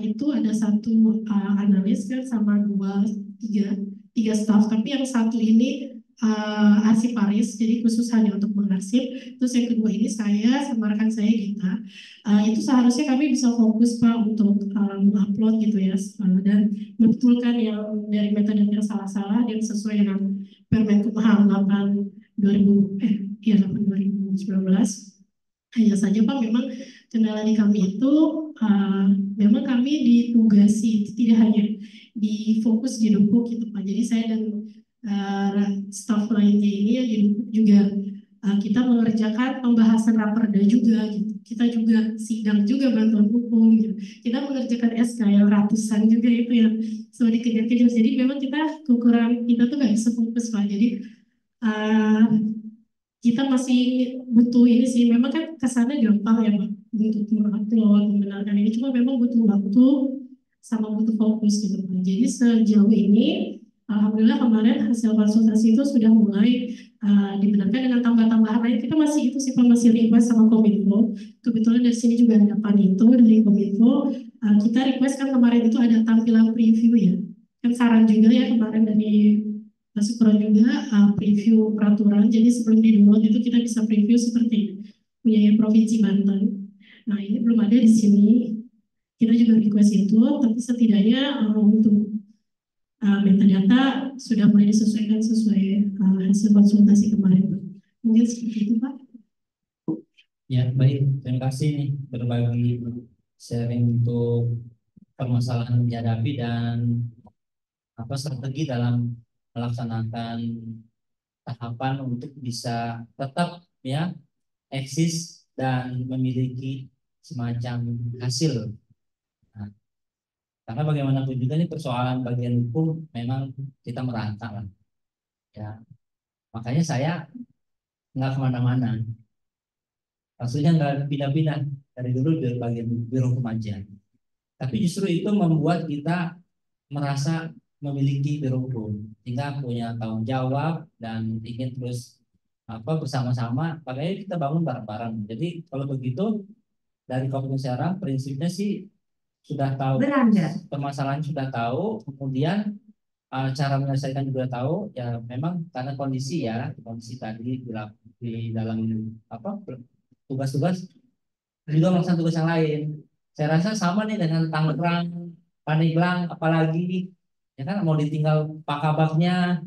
itu ada satu analis kan sama tiga staff. Tapi yang satu ini arsiparis, jadi khusus hanya untuk mengarsip. Terus yang kedua ini saya sama rekan saya Gita. Itu seharusnya kami bisa fokus Pak untuk mengupload gitu ya dan membetulkan yang dari metode yang salah-salah dan sesuai dengan Permenkumham 8 2019. Hanya saja Pak memang kendala di kami itu memang kami ditugasi tidak hanya di fokus di Dupuk gitu Pak. Jadi saya dan staf lainnya ini yang di Dupuk juga kita mengerjakan pembahasan raperda juga gitu. Kita juga sidang juga bantuan hukum gitu. Kita mengerjakan SK yang ratusan juga itu yang sudah dikejar-kejar. Jadi memang kita kekurangan kita tuh nggak bisa fokus Pak. Jadi kita masih butuh ini sih. Memang kan kesannya gampang ya Pak untuk mengupload, membenarkan ini. Cuma memang butuh waktu sama butuh fokus gitu Pak. Jadi sejauh ini alhamdulillah kemarin hasil konsultasi itu sudah mulai dibenarkan dengan tambah-tambahan lain. Kita masih itu sih Pak, masih request sama Kominfo. Kebetulan dari sini juga ada Panito dari Kominfo. Kita request kan kemarin itu ada tampilan preview ya. Kan saran juga ya kemarin dari Mas Sukron juga preview peraturan. Jadi sebelum di-download itu kita bisa preview seperti punya Provinsi Banten. Nah ini belum ada di sini. Kita juga request itu, tapi setidaknya untuk metadata sudah mulai disesuaikan sesuai hasil konsultasi kemarin. Mungkin seperti itu Pak. Ya baik, terima kasih nih berbagi sharing untuk permasalahan yang dihadapi dan apa strategi dalam melaksanakan tahapan untuk bisa tetap ya eksis dan memiliki semacam hasil. Nah, karena bagaimanapun juga ini persoalan bagian hukum memang kita merantau lah. Ya, makanya saya nggak kemana-mana. Maksudnya nggak pindah-pindah dari dulu di bagian biro hukum aja. Tapi justru itu membuat kita merasa memiliki biro hukum, sehingga punya tanggung jawab dan ingin terus bersama-sama. Makanya kita bangun bareng-bareng. Jadi kalau begitu dari Komisi Sekarang prinsipnya sih sudah tahu permasalahan, sudah tahu, kemudian cara menyelesaikan juga tahu. Ya memang karena kondisi tadi di dalam tugas-tugas juga melaksanakan tugas yang lain. Saya rasa sama nih dengan Tangerang, Pandeglang, apalagi ya kan mau ditinggal Pak Kabaknya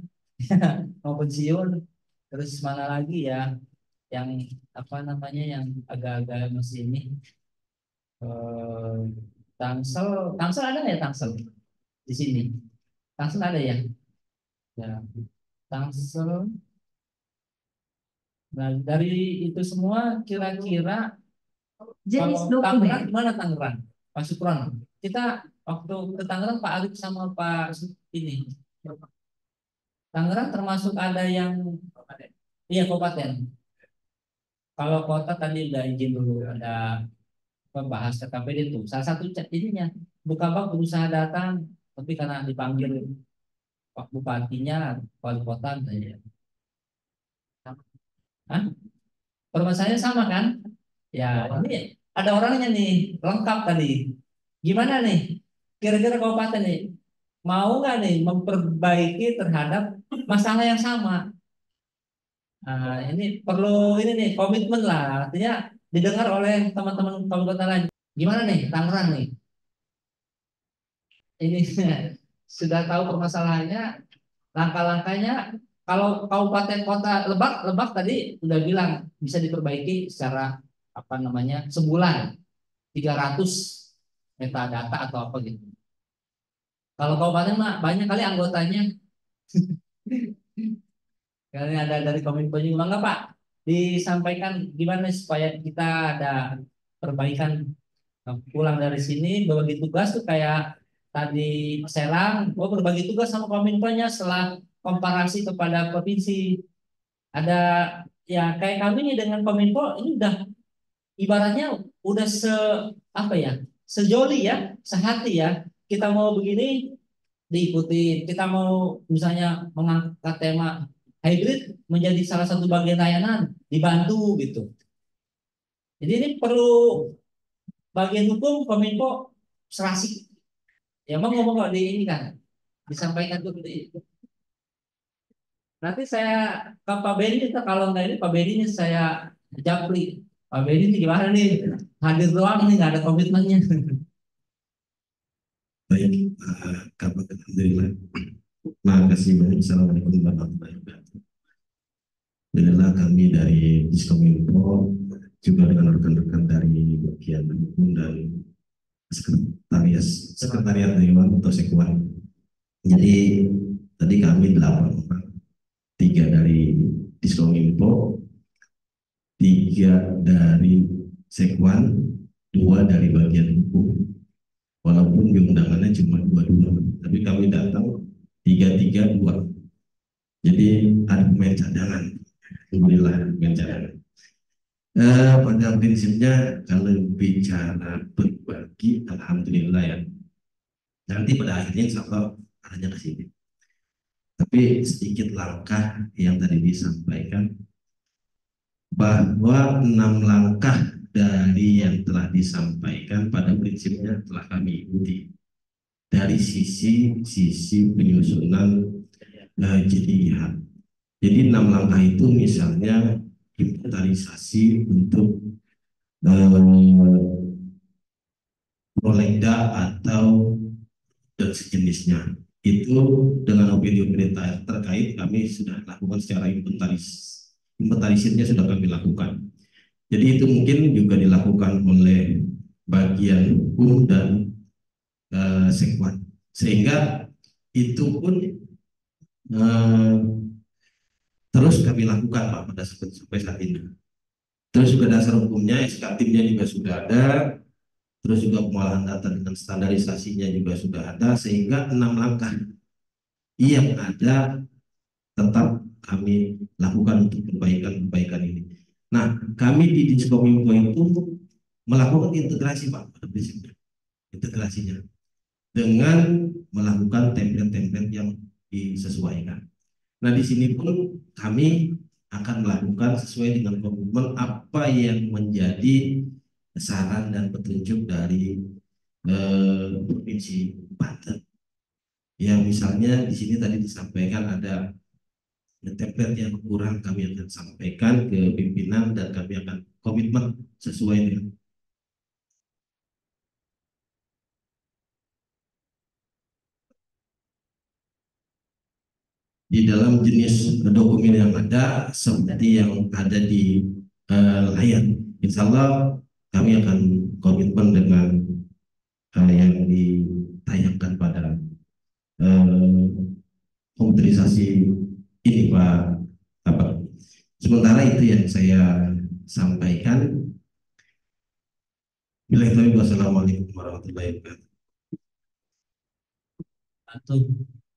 mau pensiun, terus mana lagi ya yang yang agak-agak masih ini Tangsel ada ya Tangsel di sini? Tangsel ada ya? Ya, Tangsel. Nah, dari itu semua kira-kira Jenis kalau Tangerang dokumen. gimana Tangerang? Pak Supran. Kita waktu ke Tangerang Pak Arif sama Pak ini. Tangerang termasuk ada yang kabupaten. Kalau kota tadi udah izin dulu ada membahas KKPD itu. Salah satu ininya buka bak berusaha datang, tapi karena dipanggil Pak Bupatinya, wali kota, Hah? Permasalahannya sama kan? Ya, ini ada orangnya nih, lengkap tadi. Gimana nih? Kira-kira kabupaten nih, mau nggak nih memperbaiki terhadap masalah yang sama? Nah, ini perlu ini nih komitmen lah, artinya didengar oleh teman-teman kabupaten lain. Gimana nih, Tangerang nih? Ini sudah tahu permasalahannya, langkah-langkahnya. Kalau kabupaten kota Lebak, Lebak tadi udah bilang bisa diperbaiki secara apa namanya sebulan 300 metadata atau apa gitu. Kalau kabupaten mah banyak kali anggotanya. Kali ada dari Kominfo juga enggak Pak? Disampaikan gimana supaya kita ada perbaikan pulang dari sini berbagi tugas tuh kayak tadi Serang, oh berbagi tugas sama Kominfo-nya setelah komparasi kepada provinsi. Ada ya kayak kami nih dengan Kominfo ini udah ibaratnya udah apa ya? Sejoli ya, sehati ya. Kita mau begini diikuti. Kita mau misalnya mengangkat tema hybrid menjadi salah satu bagian layanan, dibantu gitu. Jadi ini perlu bagian hukum Kominfo serasi. Ya mau ngomong kok di ini kan disampaikan tuh gitu. Nanti saya ke Pak Beni kita kalau nggak ini Pak Beni ini saya japri. Pak Beni ini gimana nih? Hadir doang nih nggak ada komitmennya. Baik, kabar alhamdulillah. Terima kasih banyak. Assalamualaikum warahmatullahi wabarakatuh. Alhamdulillah kami dari Diskominfo juga dengan rekan-rekan dari bagian hukum dan sekretariat Dewan atau Sekwan. Jadi tadi kami 8 orang, 3 dari Diskominfo, 3 dari Sekwan, 2 dari bagian hukum. Walaupun di undangannya cuma 2-2, tapi kami datang 3-3-2. Jadi ada pemain cadangan, alhamdulillah pemain cadangan. Pada prinsipnya kalau bicara berbagi, alhamdulillah ya. Nanti pada akhirnya insya Allah arahnya ke sini. Tapi sedikit langkah yang tadi disampaikan bahwa 6 langkah dari yang telah disampaikan pada prinsipnya telah kami ikuti dari sisi penyusunan JDIH. Jadi 6 langkah itu misalnya inventarisasi untuk prolegda atau dan sejenisnya. Itu dengan opini-opini terkait kami sudah lakukan secara inventarisirnya sudah kami lakukan. Jadi itu mungkin juga dilakukan oleh bagian hukum dan Sekwan, sehingga itu pun terus kami lakukan Pak pada sampai saat ini. Terus juga dasar hukumnya, SK timnya juga sudah ada, terus juga pengolahan data dengan standarisasinya juga sudah ada, sehingga 6 langkah yang ada tetap kami lakukan untuk perbaikan ini. Nah, kami di Diskominfo itu melakukan integrasi Pak pada prinsipnya, integrasinya dengan melakukan template-template yang disesuaikan. Nah, di sini pun kami akan melakukan sesuai dengan komitmen apa yang menjadi saran dan petunjuk dari Provinsi Banten. Ya, misalnya di sini tadi disampaikan ada template yang kurang, kami akan sampaikan ke pimpinan dan kami akan komitmen sesuai dengan di dalam jenis dokumen yang ada seperti yang ada di layar. Insya Allah kami akan komitmen dengan yang ditayangkan pada komputerisasi ini Pak. Sementara itu yang saya sampaikan. Wassalamualaikum warahmatullahi wabarakatuh.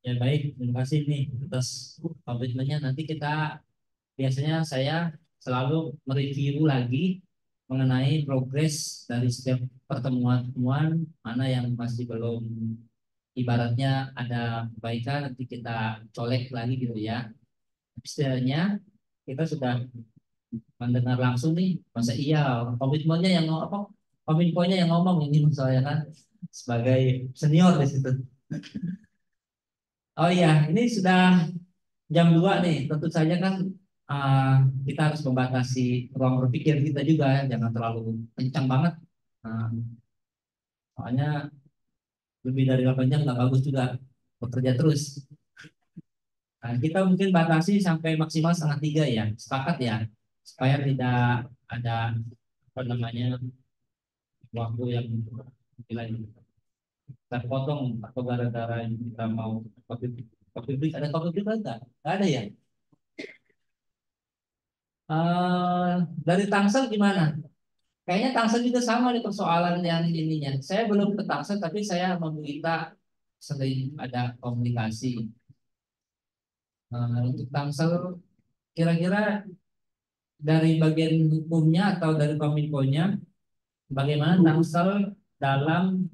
Ya baik, terima kasih nih atas komitmennya. Nanti kita biasanya saya selalu mereview lagi mengenai progres dari setiap pertemuan-pertemuan, mana yang masih belum ibaratnya ada perbaikan, nanti kita colek lagi gitu ya. Istilahnya kita sudah mendengar langsung nih, masa iya komitmennya yang apa, kominfonya yang ngomong ini saya kan sebagai senior di situ. Oh iya, ini sudah jam 2 nih, tentu saja kan uh, kita harus membatasi ruang berpikir kita juga ya, jangan terlalu kencang banget. Uh, Soalnya lebih dari 8 jam nggak bagus juga bekerja terus. Nah, kita mungkin batasi sampai maksimal 2:30 ya, sepakat ya, supaya tidak ada apa namanya waktu yang gila ini. Kita potong atau gara-gara kita mau kopi kopi break, ada kopi break enggak? Nggak ada ya. Dari Tangsel gimana? Kayaknya Tangsel juga sama nih persoalan yang ininya. Saya belum ke Tangsel tapi saya meminta sering ada komunikasi. Untuk Tangsel kira-kira dari bagian hukumnya atau dari Kominfonya bagaimana Tangsel dalam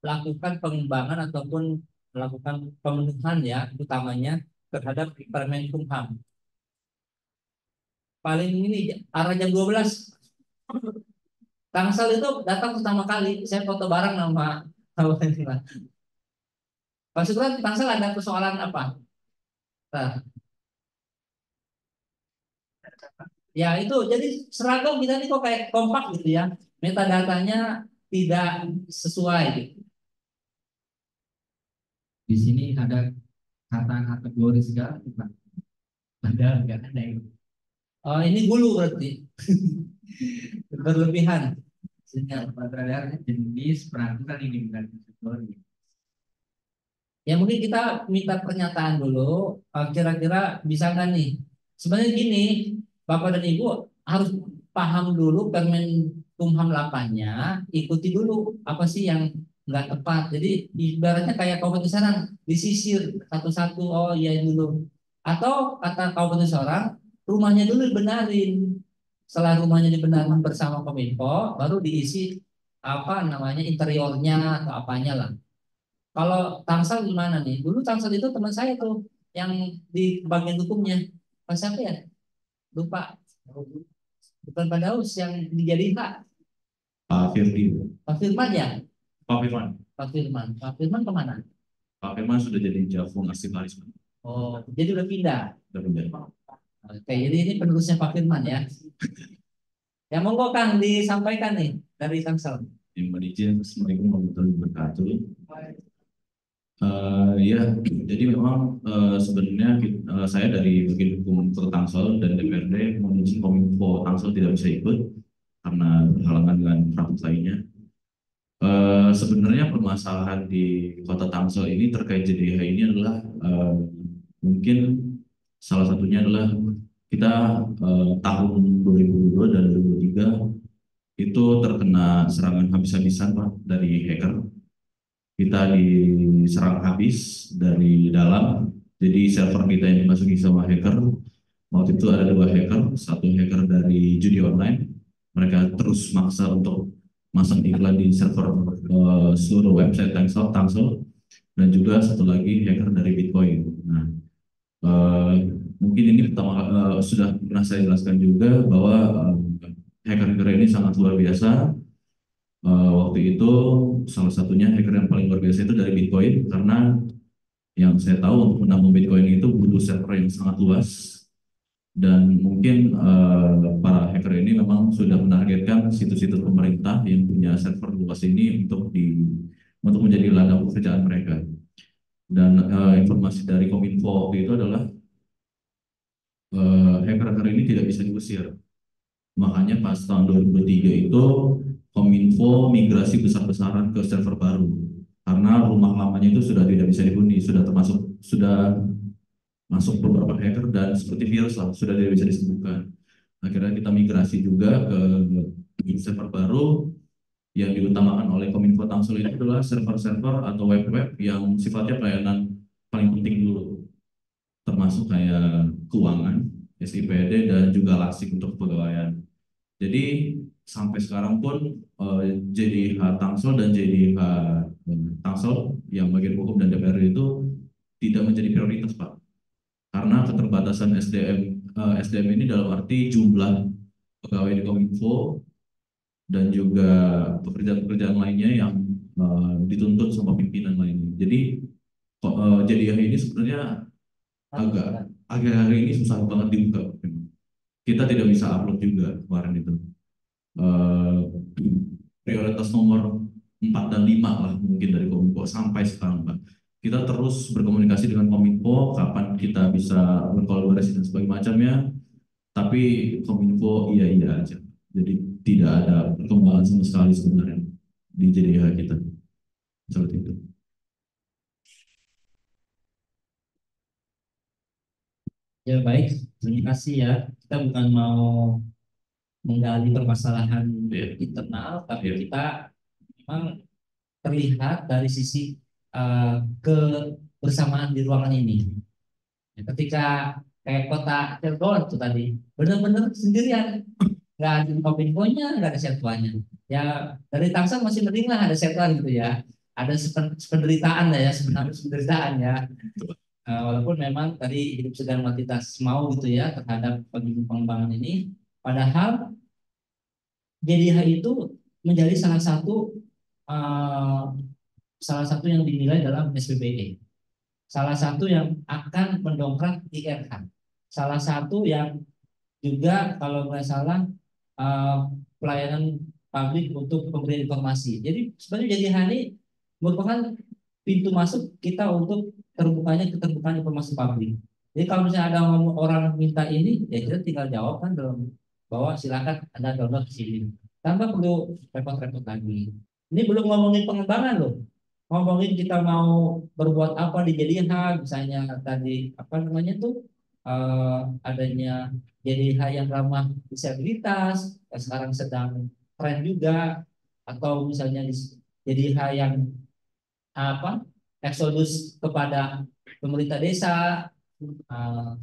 melakukan pengembangan ataupun melakukan pemenuhan ya utamanya terhadap Permen Kumham. Paling ini arah jam 12 Tangsel itu datang pertama kali, saya foto bareng sama Pak Sugran. Tangsel ada persoalan apa? Nah, ya itu jadi seragam kita ini kok kayak kompak gitu ya, metadatanya tidak sesuai gitu. Di sini ada kata kategori segala, Pak. Padahal nggak ada yang. Oh, ini gulu berarti berlebihan. Sehingga padahal jenis peraturan ini bukan kategori. Ya mungkin kita minta pernyataan dulu, kira-kira bisa nggak nih? Sebenarnya gini, Bapak dan Ibu harus paham dulu Permen Kumham 8-nya, ikuti dulu apa sih yang nggak tepat. Jadi ibaratnya kayak kabupaten Serang disisir satu-satu, oh iya dulu. Atau kata kabupaten Serang, rumahnya dulu dibenarin. Setelah rumahnya dibenarin bersama Kominfo, baru diisi apa namanya interiornya atau apanya lah. Kalau Tangsel gimana nih? Dulu Tangsel itu teman saya tuh yang di bagian hukumnya. Pas siapa ya? Lupa. Bukan Pak Daus yang dijadiin Pak. Pak Firdi. Pak Firman ya? Pak Firman. Pak Firman. Pak Firman kemana? Pak Firman sudah jadi Javung Arsip. Oh, jadi udah pindah. Udah pindah. Oke, jadi ini penerusnya Pak Firman ya. Yang monggo Kang disampaikan nih dari Tangsel. Yang izin, Assalamualaikum warahmatullahi wabarakatuh. Ya, jadi memang sebenarnya saya dari bagian hukum Kota Tangsel dan DPRD mengizinkan Kominfo Tangsel tidak bisa ikut karena berhalangan dengan rapat lainnya. Sebenarnya permasalahan di Kota Tangsel ini terkait JDH ini adalah mungkin salah satunya adalah kita tahun 2022 dan 2023 itu terkena serangan habis-habisan Pak dari hacker. Kita diserang habis dari dalam, jadi server kita yang dimasuki sama hacker. Waktu itu ada 2 hacker, satu hacker dari judi online, mereka terus maksa untuk masang iklan di server seluruh website Tangsel, dan juga satu lagi hacker dari Bitcoin. Nah, mungkin ini pertama sudah pernah saya jelaskan juga bahwa hacker-hacker ini sangat luar biasa. Waktu itu salah satunya hacker yang paling luar biasa itu dari Bitcoin, karena yang saya tahu untuk menambung Bitcoin itu butuh server yang sangat luas, dan mungkin para hacker ini memang sudah menargetkan situs-situs pemerintah yang punya server luas ini untuk menjadi ladang pekerjaan mereka. Dan informasi dari Kominfo waktu itu adalah hacker-hacker ini tidak bisa diusir. Makanya pas tahun 2023 itu Kominfo migrasi besar-besaran ke server baru karena rumah lamanya itu sudah tidak bisa dihuni, sudah masuk beberapa hacker dan seperti virus lah, sudah tidak bisa disembuhkan. Akhirnya kita migrasi juga ke server baru yang diutamakan oleh Kominfo Tangsel ini adalah server-server atau web-web yang sifatnya pelayanan paling penting dulu, termasuk kayak keuangan, SIPD, dan juga lasik untuk kepegawaian. Jadi sampai sekarang pun JDH Tangsel dan JDH Tangsel yang bagian hukum dan DPR itu tidak menjadi prioritas Pak, karena karena keterbatasan SDM ini dalam arti jumlah pegawai di Kominfo dan juga pekerjaan-pekerjaan lainnya yang dituntut sama pimpinan lainnya. Jadi JDH ini sebenarnya agak akhir-akhir ini susah banget dibuka. Kita tidak bisa upload juga kemarin itu. Prioritas nomor 4 dan 5 lah mungkin dari Kominfo sampai sekarang, Pak. Kita terus berkomunikasi dengan Kominfo kapan kita bisa berkolaborasi dan sebagainya macamnya, tapi Kominfo iya aja. Jadi tidak ada perkembangan sama sekali sebenarnya di JDH kita. Seperti itu. Ya baik, terima kasih ya. Kita bukan mau menggali permasalahan internal, tapi kita memang terlihat dari sisi kebersamaan di ruangan ini. Ya, ketika kayak kota Cirebon itu tadi, benar-benar sendirian, nggak ada Kominfo-nya, nggak ada sertuannya. Ya dari Tangsel masih mending lah ada sertuan gitu ya, ada penderitaan lah ya, sebenarnya penderitaan ya. Walaupun memang tadi hidup segan mati tas mau gitu ya terhadap pengembangan ini, padahal JDH itu menjadi salah satu yang dinilai dalam SPBE, salah satu yang akan mendongkrak IRH, salah satu yang juga kalau nggak salah pelayanan publik untuk pemberian informasi. Jadi sebenarnya JDH ini merupakan pintu masuk kita untuk keterbukaan informasi publik. Jadi kalau misalnya ada orang minta ini, ya kita tinggal jawab kan dalam bahwa silakan Anda download di sini, tanpa perlu repot-repot lagi. Ini belum ngomongin pengembangan loh, ngomongin kita mau berbuat apa di JDH, misalnya tadi apa namanya tuh adanya JDH yang ramah disabilitas, yang sekarang sedang tren juga, atau misalnya JDH yang eksodus kepada pemerintah desa.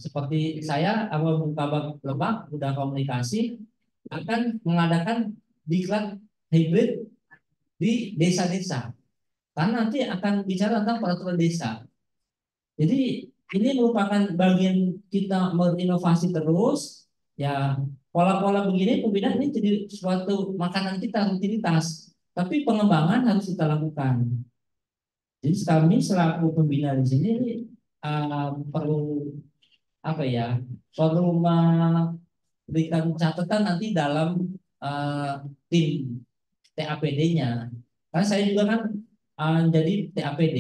Seperti saya Bung Kabak Lebak udah komunikasi akan mengadakan diklat hybrid di desa-desa, karena nanti akan bicara tentang peraturan desa. Jadi ini merupakan bagian kita berinovasi terus ya. Pola-pola begini pembinaan ini jadi suatu makanan kita, rutinitas, tapi pengembangan harus kita lakukan. Jadi kami selaku pembina di sini perlu perlu memberikan catatan nanti dalam tim TAPD-nya. Karena saya juga kan jadi TAPD.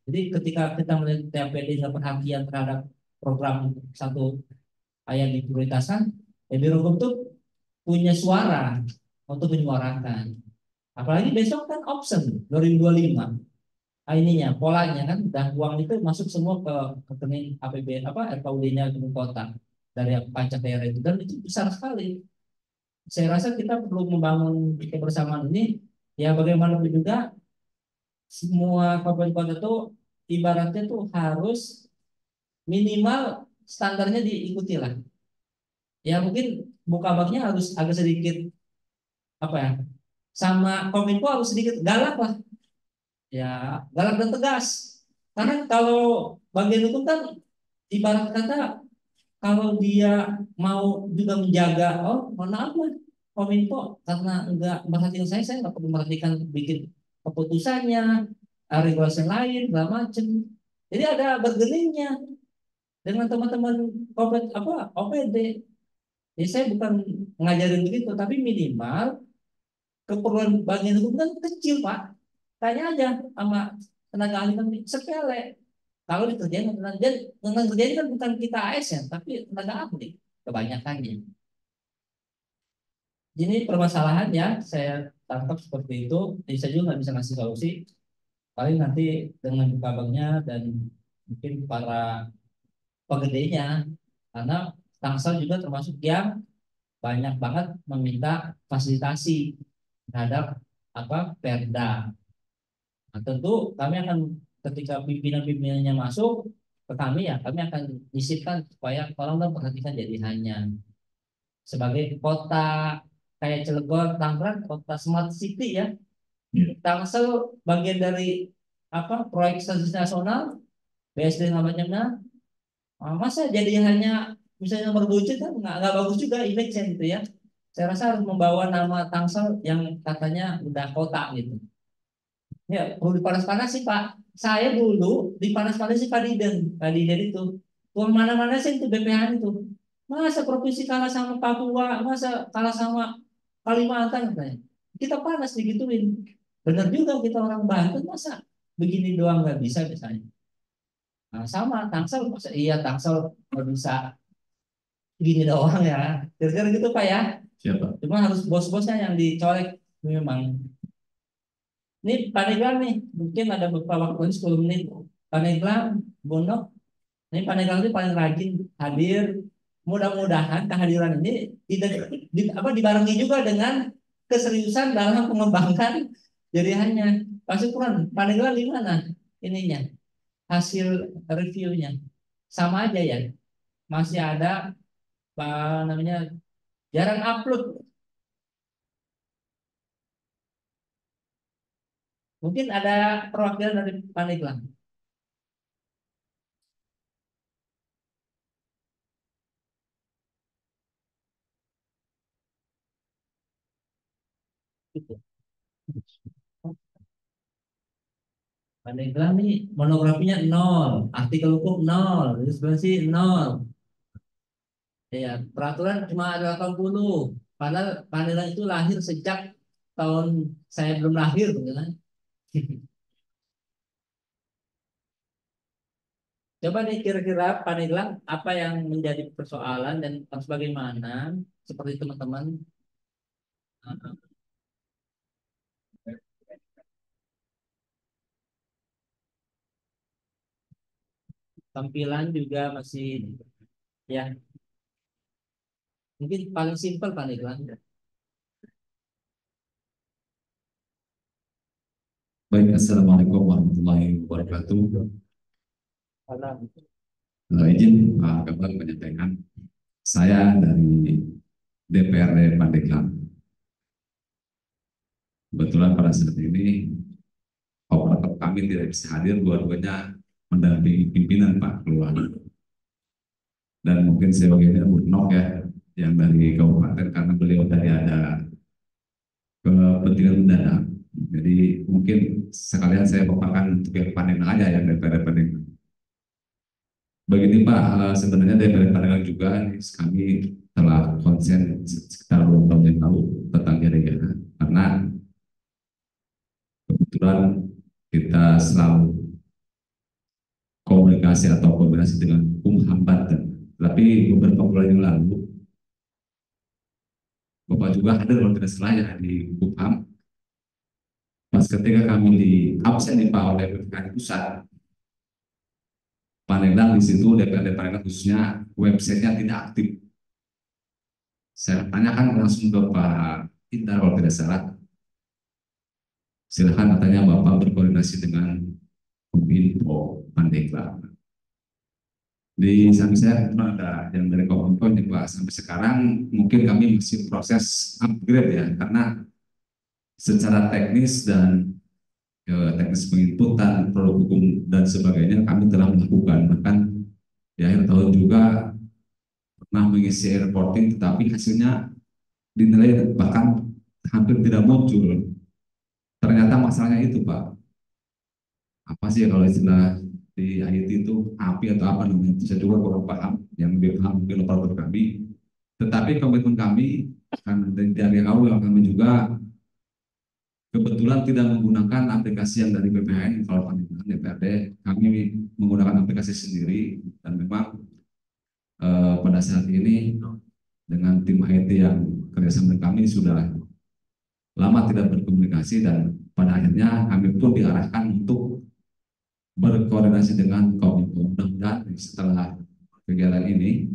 Jadi ketika kita melihat TAPD dengan perhatian terhadap program satu yang diprioritaskan, Biro Hukum punya suara untuk menyuarakan. Apalagi besok kan option 2025. Ininya polanya kan, dan uang itu masuk semua ke rekening APBN RKUD-nya Kabupaten Kota dari pajak daerah itu, dan itu besar sekali. Saya rasa kita perlu membangun kebersamaan ini ya. Bagaimanapun juga semua kabupaten kota itu ibaratnya tuh harus minimal standarnya diikuti lah. Ya mungkin Bukabaknya harus agak sedikit sama Kominfo harus sedikit galak lah. Ya, galak dan tegas. Karena kalau bagian hukum kan ibarat kata kalau dia mau juga menjaga, mana apa Kominfo karena enggak merhatikan saya nggak perlu merhatikan bikin keputusannya, regulasi lain, segala macam. Jadi ada bergeningnya dengan teman-teman OPD. Jadi saya bukan ngajarin begitu, tapi minimal keperluan bagian hukum kan kecil, Pak. Tanya aja sama tenaga ahli kan sepele. Kalau dikerjain dengan kerjain kan bukan kita ASN, tapi tenaga ahli kebanyakannya. Jadi permasalahan ya saya tangkap seperti itu. Jadi saya juga nggak bisa ngasih solusi. Paling nanti dengan Bukabangnya dan mungkin para pegedenya, karena Tangsel juga termasuk yang banyak banget meminta fasilitasi terhadap Perda. Nah, tentu kami akan ketika pimpinan-pimpinannya masuk ke kami ya, kami akan disipkan supaya tolong perhatikan JDH-nya sebagai kota kayak Cilegon, Tangerang, kota smart city ya. Tangsel bagian dari proyek strategis nasional, BSD namanya, Masa jadi hanya misalnya berwujud kan nggak bagus juga image-nya gitu ya. Saya rasa harus membawa nama Tangsel yang katanya udah kota gitu. Ya, perlu dipanas-panas sih Pak. Saya dulu dipanas-panas sih Pak Diden itu. Tuh mana-mana sih itu BPH itu. Masa provinsi kalah sama Papua, masa kalah sama Kalimantan katanya. Kita panas digituin. Benar juga kita orang Banten masa begini doang nggak bisa misalnya. Nah, sama Tangsel masa iya Tangsel nggak bisa gini doang ya. Kira-kira gitu Pak ya. Siapa? Cuma harus bos-bosnya yang dicolek memang. Ini Paneglang nih, mungkin ada beberapa waktu ini 10 menit. Paneglang, Bondok, ini Paneglang itu paling rajin hadir. Mudah-mudahan kehadiran ini dibarengi juga dengan keseriusan dalam mengembangkan jaringannya. Pak Syukron, Paneglang di mana ininya? Hasil reviewnya sama aja ya. Masih ada apa namanya jarang upload. Mungkin ada perwakilan dari Paneglang. Gitu. Pandeglang nih monografinya nol, artikel hukum nol, jurisprudensi nol. Ya, peraturan cuma ada 80. Padahal Pandeglang itu lahir sejak tahun saya belum lahir, gitu kan. Coba deh kira-kira Pandeglang apa yang menjadi persoalan dan harus bagaimana seperti teman-teman tampilan juga masih ya mungkin paling simpel Pandeglang. Baik, Assalamualaikum warahmatullahi wabarakatuh. Karena Izin Pak Gembong menyampaikan, saya dari DPRD Pandeglang. Kebetulan pada saat ini operator kami tidak bisa hadir, dua-duanya mendampingi pimpinan Pak keluar. Dan mungkin saya bagian Burnok ya, yang dari kabupaten karena beliau tadi ada kepentingan mendadak. Jadi mungkin sekalian saya paparkan untuk yang Pandeglang aja yang DPRD Pandeglang. Begini Pak, sebenarnya DPRD Pandeglang juga kami telah konsen sekitar 2 tahun yang lalu tentang jaringan karena kebetulan kita selalu komunikasi atau koordinasi dengan Kumham Banten. Tapi beberapa bulan yang lalu Bapak juga hadir kalau tidak salah ya di Kumham. Pas ketika kami di absen nih Pak oleh BPKD pusat, Pandeglang di situ DPRD Pandeglang khususnya websitenya tidak aktif. Saya tanyakan langsung ke Pak Indar kalau tidak salah. Silakan katanya Bapak berkoordinasi dengan Kominfo Pandeglang. Di samping saya ada yang dari Kominfo juga sampai sekarang mungkin kami masih proses upgrade ya karena secara teknis dan teknis penginputan produk hukum dan sebagainya kami telah melakukan, bahkan di akhir tahun juga pernah mengisi reporting tetapi hasilnya dinilai bahkan hampir tidak muncul. Ternyata masalahnya itu Pak, apa sih kalau istilah di IT itu API atau apa namanya itu saya juga kurang paham, yang lebih paham mungkin operator kami. Tetapi komitmen kami kan dari awal kami juga kebetulan tidak menggunakan aplikasi yang dari BPHN. Kalau Pandeglang DPRD kami menggunakan aplikasi sendiri dan memang pada saat ini dengan tim IT yang kerjasama dengan kami sudah lama tidak berkomunikasi dan pada akhirnya kami pun diarahkan untuk berkoordinasi dengan Kominfo. Mudah-mudahan setelah kegiatan ini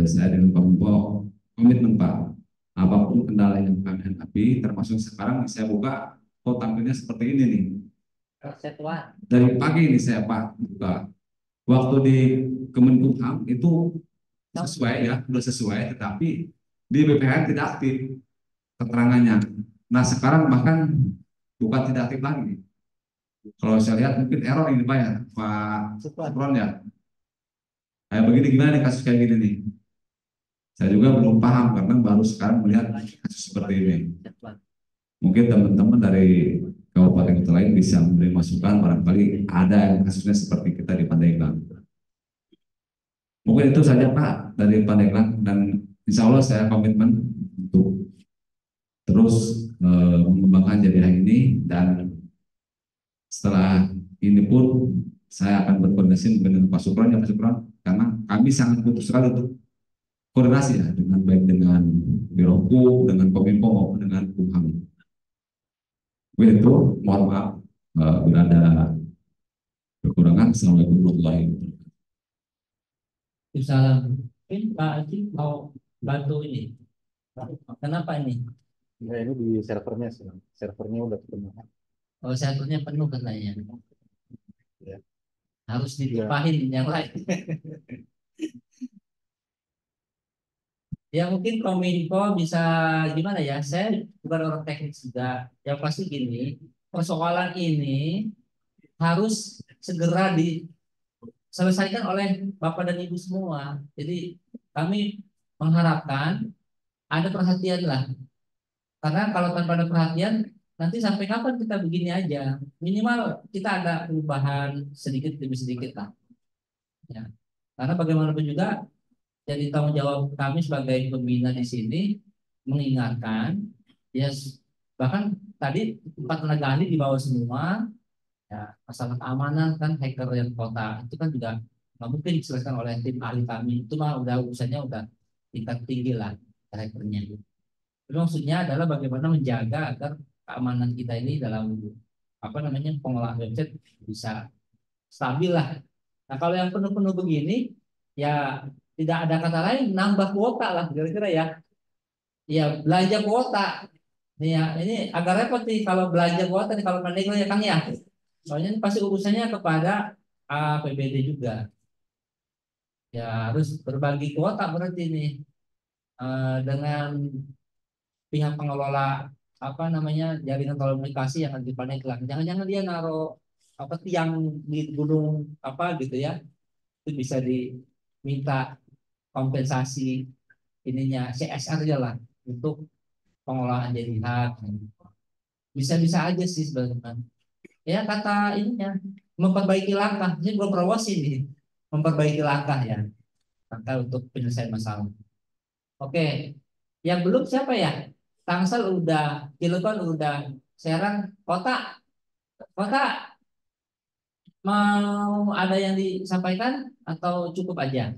saya dengan Kominfo komitmen Pak, apapun kendala yang kami hadapi, termasuk sekarang saya buka, kok tampilnya seperti ini nih. Dari pagi ini saya Pak buka. Waktu di Kemenkumham itu sesuai ya, sudah sesuai, tetapi di BPH tidak aktif keterangannya. Nah sekarang bahkan bukan tidak aktif lagi. Kalau saya lihat mungkin error ini Pak ya, Pak Supron ya. Kayak begini gimana nih kasus kayak gini nih? Saya juga belum paham karena baru sekarang melihat kasus seperti ini. Mungkin teman-teman dari kabupaten kota lain bisa memberi masukan, barangkali ada yang kasusnya seperti kita di Pandeglang. Mungkin itu saja Pak dari Pandeglang, dan insya Allah saya komitmen untuk terus mengembangkan JDH ini, dan setelah ini pun saya akan berkoordinasi dengan Pak Supran, ya Pak Supran, karena kami sangat butuh sekali untuk koordinasi ya, dengan baik dengan Biro Hukum, dengan Kominfo maupun dengan Kumham. Begitu, mohon maaf bila ada kekurangan. Assalamualaikum warahmatullahi wabarakatuh. Salam. Mungkin Pak Aji mau bantu ini. Kenapa ini? Ya, ini di servernya sih. Servernya udah ketemu. Oh, servernya penuh katanya. Ya. Harus ditimpahin yang lain. Ya mungkin Kominfo bisa gimana ya? Saya bukan orang teknis juga. Yang pasti gini, persoalan ini harus segera diselesaikan oleh Bapak dan Ibu semua. Jadi kami mengharapkan ada perhatian lah. Karena kalau tanpa ada perhatian, nanti sampai kapan kita begini aja? Minimal kita ada perubahan sedikit demi sedikit lah. Ya. Karena bagaimanapun juga, jadi tanggung jawab kami sebagai pembina di sini mengingatkan, ya bahkan tadi 4 tenaga ahli dibawa semua, ya masalah keamanan kan hacker yang kota itu kan juga nggak mungkin diselesaikan oleh tim ahli kami, itu mah udah urusannya udah tingkat tinggi lah hackernya. Tapi maksudnya adalah bagaimana menjaga agar keamanan kita ini dalam pengolahan website bisa stabil lah. Nah kalau yang penuh-penuh begini, ya tidak ada kata lain, nambah kuota lah kira-kira ya. Ya belanja kuota. Nih ya, ini agak repot nih kalau belanja kuota nih kalau Pandeglang ya Kang ya. Soalnya ini pasti urusannya kepada APBD juga. Ya harus berbagi kuota berarti nih dengan pihak pengelola jaringan komunikasi yang ada di Pandeglang. Jangan-jangan dia naruh tiang di gunung gitu ya. Itu bisa diminta kompensasi ininya CSR aja lah untuk pengolahan JDH. Bisa-bisa aja sih sebenarnya. Ya kata ininya memperbaiki langkah. Ini belum promosi nih. Memperbaiki langkah ya. Langkah untuk penyelesaian masalah. Oke. Yang belum siapa ya? Tangsel udah, Cilegon udah, Serang, Kota. Kota mau ada yang disampaikan atau cukup aja?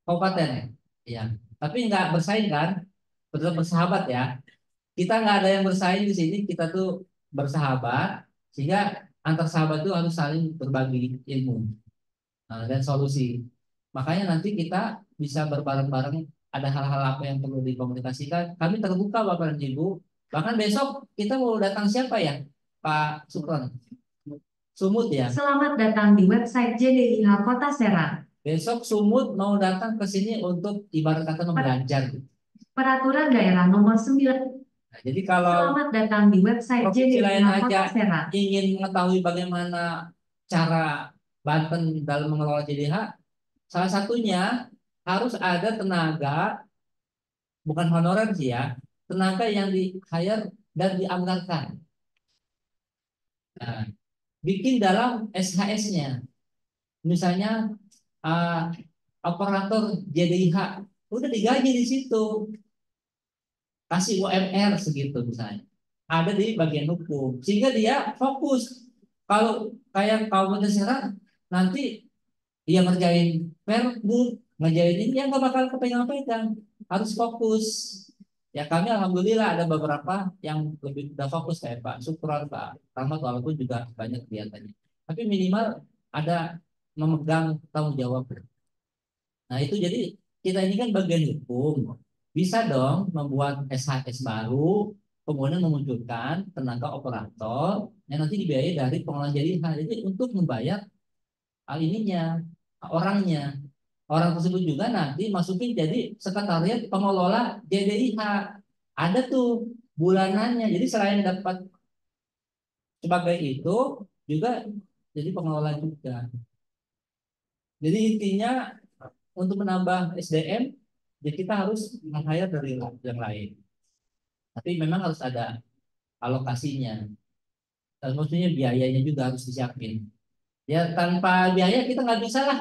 Kabupaten ya, tapi nggak bersaing kan, tetap bersahabat ya. Kita nggak ada yang bersaing di sini, kita tuh bersahabat, sehingga antar sahabat itu harus saling berbagi ilmu dan solusi. Makanya nanti kita bisa berbareng-bareng, ada hal-hal apa yang perlu dikomunikasikan. Kami terbuka Bapak dan Ibu. Bahkan besok kita mau datang siapa ya, Pak Supron? Sumut ya. Selamat datang di website JDIH Kota Serang. Besok Sumut mau datang ke sini untuk ibarat kata belajar. Peraturan daerah nomor 9. Nah, jadi kalau selamat datang di website JDIH Kota Serang. Ingin mengetahui bagaimana cara Banten dalam mengelola JDH, salah satunya harus ada tenaga, bukan honorer sih ya, tenaga yang di-hire dan dianggarkan. Nah, bikin dalam SHS-nya. Misalnya operator JDIH udah digaji di situ, kasih UMR segitu misalnya, ada di bagian hukum, sehingga dia fokus. Kalau kayak Kabupaten Serang nanti dia ngerjain Perbu, ngerjain ini, dia nggak bakal kepegang-pegang, harus fokus. Ya kami alhamdulillah ada beberapa yang lebih udah fokus kayak Pak Supran, Pak Rahmat, walaupun juga banyak kegiatannya, tapi minimal ada memegang tanggung jawab. Nah itu jadi kita ini kan bagian hukum, bisa dong membuat SHS baru, kemudian memunculkan tenaga operator yang nanti dibiayai dari pengelolaan JDIH. Jadi untuk membayar orangnya, orang tersebut juga nanti masukin jadi sekretariat pengelola JDIH. Ada tuh bulanannya. Jadi selain dapat sebagai itu juga jadi pengelola juga. Jadi intinya untuk menambah SDM, ya kita harus meng-hire dari yang lain. Tapi memang harus ada alokasinya. Dan maksudnya biayanya juga harus disiapin. Ya tanpa biaya kita nggak bisa lah.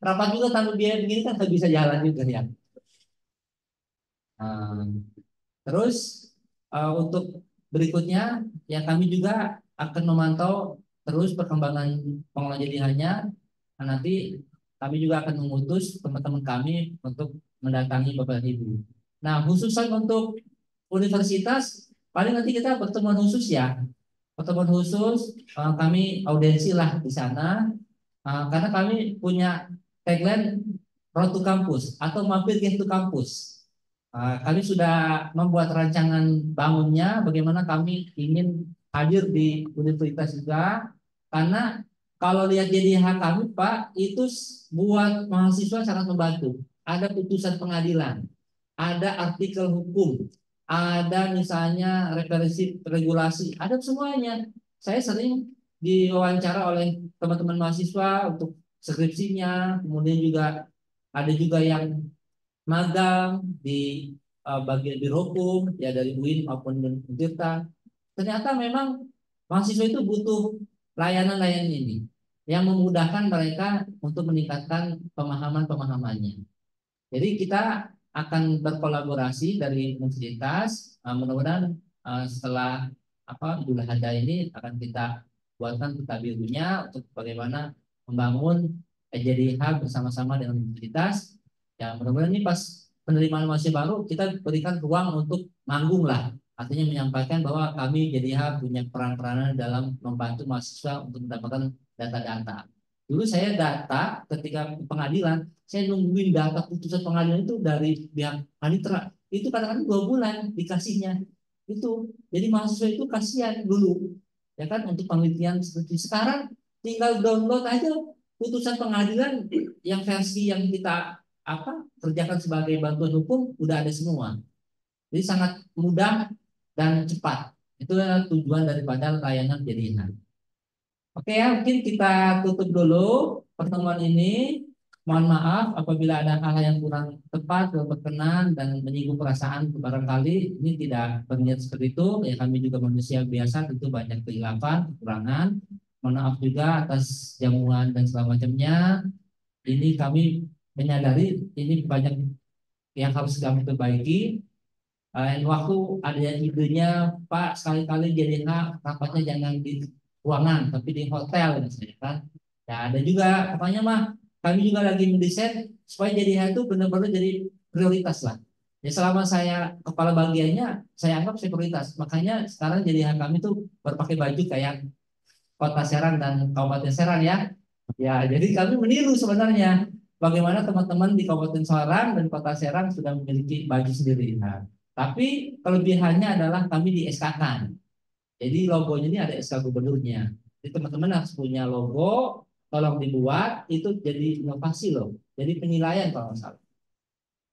Rapat juga tanpa biaya begini kan nggak bisa jalan juga ya. Terus untuk berikutnya ya kami juga akan memantau terus perkembangan pengelola jadiannya. Nah, nanti kami juga akan mengutus teman-teman kami untuk mendatangi Bapak Ibu. Nah, khususan untuk universitas, paling nanti kita pertemuan khusus ya. Pertemuan khusus, kami audiensi lah di sana, karena kami punya tagline Road to Campus atau mampir ke kampus. Kami sudah membuat rancangan bangunnya, bagaimana kami ingin hadir di universitas juga, karena kalau lihat JDH kami Pak, itu buat mahasiswa sangat membantu. Ada putusan pengadilan, ada artikel hukum, ada misalnya referensi regulasi, ada semuanya. Saya sering diwawancara oleh teman-teman mahasiswa untuk skripsinya, kemudian juga ada juga yang magang di bagian biro hukum ya dari UIN maupun Untirta. Ternyata memang mahasiswa itu butuh layanan-layanan ini yang memudahkan mereka untuk meningkatkan pemahamannya. Jadi kita akan berkolaborasi dari universitas, mudah-mudahan setelah Idul Adha ini akan kita buatkan peta birunya untuk bagaimana membangun JDH bersama-sama dengan universitas. Ya mudah-mudahan ini pas penerimaan mahasiswa baru kita berikan ruang untuk manggung lah, artinya menyampaikan bahwa kami JDH punya peran-peranan dalam membantu mahasiswa untuk mendapatkan data-data. Dulu saya data ketika pengadilan, saya nungguin data putusan pengadilan itu dari pihak panitera. Itu kadang-kadang 2 bulan dikasihnya. Itu. Jadi mahasiswa itu kasihan dulu. Ya kan untuk penelitian seperti sekarang tinggal download aja putusan pengadilan yang versi yang kita kerjakan sebagai bantuan hukum udah ada semua. Jadi sangat mudah dan cepat. Itu adalah tujuan daripada layanan JDH. Oke ya, mungkin kita tutup dulu pertemuan ini. Mohon maaf apabila ada hal yang kurang tepat, kurang berkenan dan menyinggung perasaan barangkali ini tidak berniat seperti itu. Ya kami juga manusia biasa, tentu banyak kekhilafan, kekurangan. Mohon maaf juga atas jamuan dan segala macamnya. Ini kami menyadari ini banyak yang harus kami perbaiki. Waktu ada idenya Pak sekali-kali JDH rapatnya jangan di ruangan tapi di hotel misalnya kan. Ya ada juga katanya mah kami juga lagi mendesain supaya JDH itu benar-benar jadi prioritas lah. Ya selama saya kepala bagiannya saya anggap saya prioritas. Makanya sekarang JDH kami tuh berpakai baju kayak Kota Serang dan Kabupaten Serang ya. Ya jadi kami meniru sebenarnya bagaimana teman-teman di Kabupaten Serang dan Kota Serang sudah memiliki baju sendiri. Nah, tapi kelebihannya adalah kami di SK-kan. Jadi logonya ini ada SK gubernurnya. Jadi teman-teman harus punya logo, tolong dibuat, itu jadi inovasi loh. Jadi penilaian kalau nggak salah.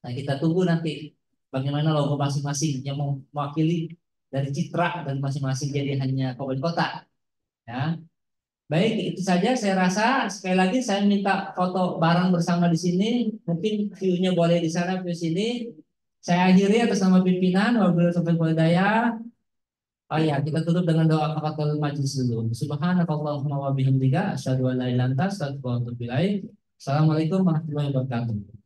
Nah kita tunggu nanti bagaimana logo masing-masing yang mewakili dari citra dan masing-masing jadi hanya kabupaten kota. Ya. Baik, itu saja saya rasa. Sekali lagi saya minta foto bareng bersama di sini. Mungkin view-nya boleh di sana, view sini. Saya akhiri atas nama pimpinan, wabillahi taufiq wal hidayah. Oh ya, kita tutup dengan doa kafaratul majelis dulu. Subhanakallahumma wa bihamdika asyhadu an la ilaha illa anta astaghfiruka wa atubu ilaik. Assalamualaikum warahmatullahi wabarakatuh.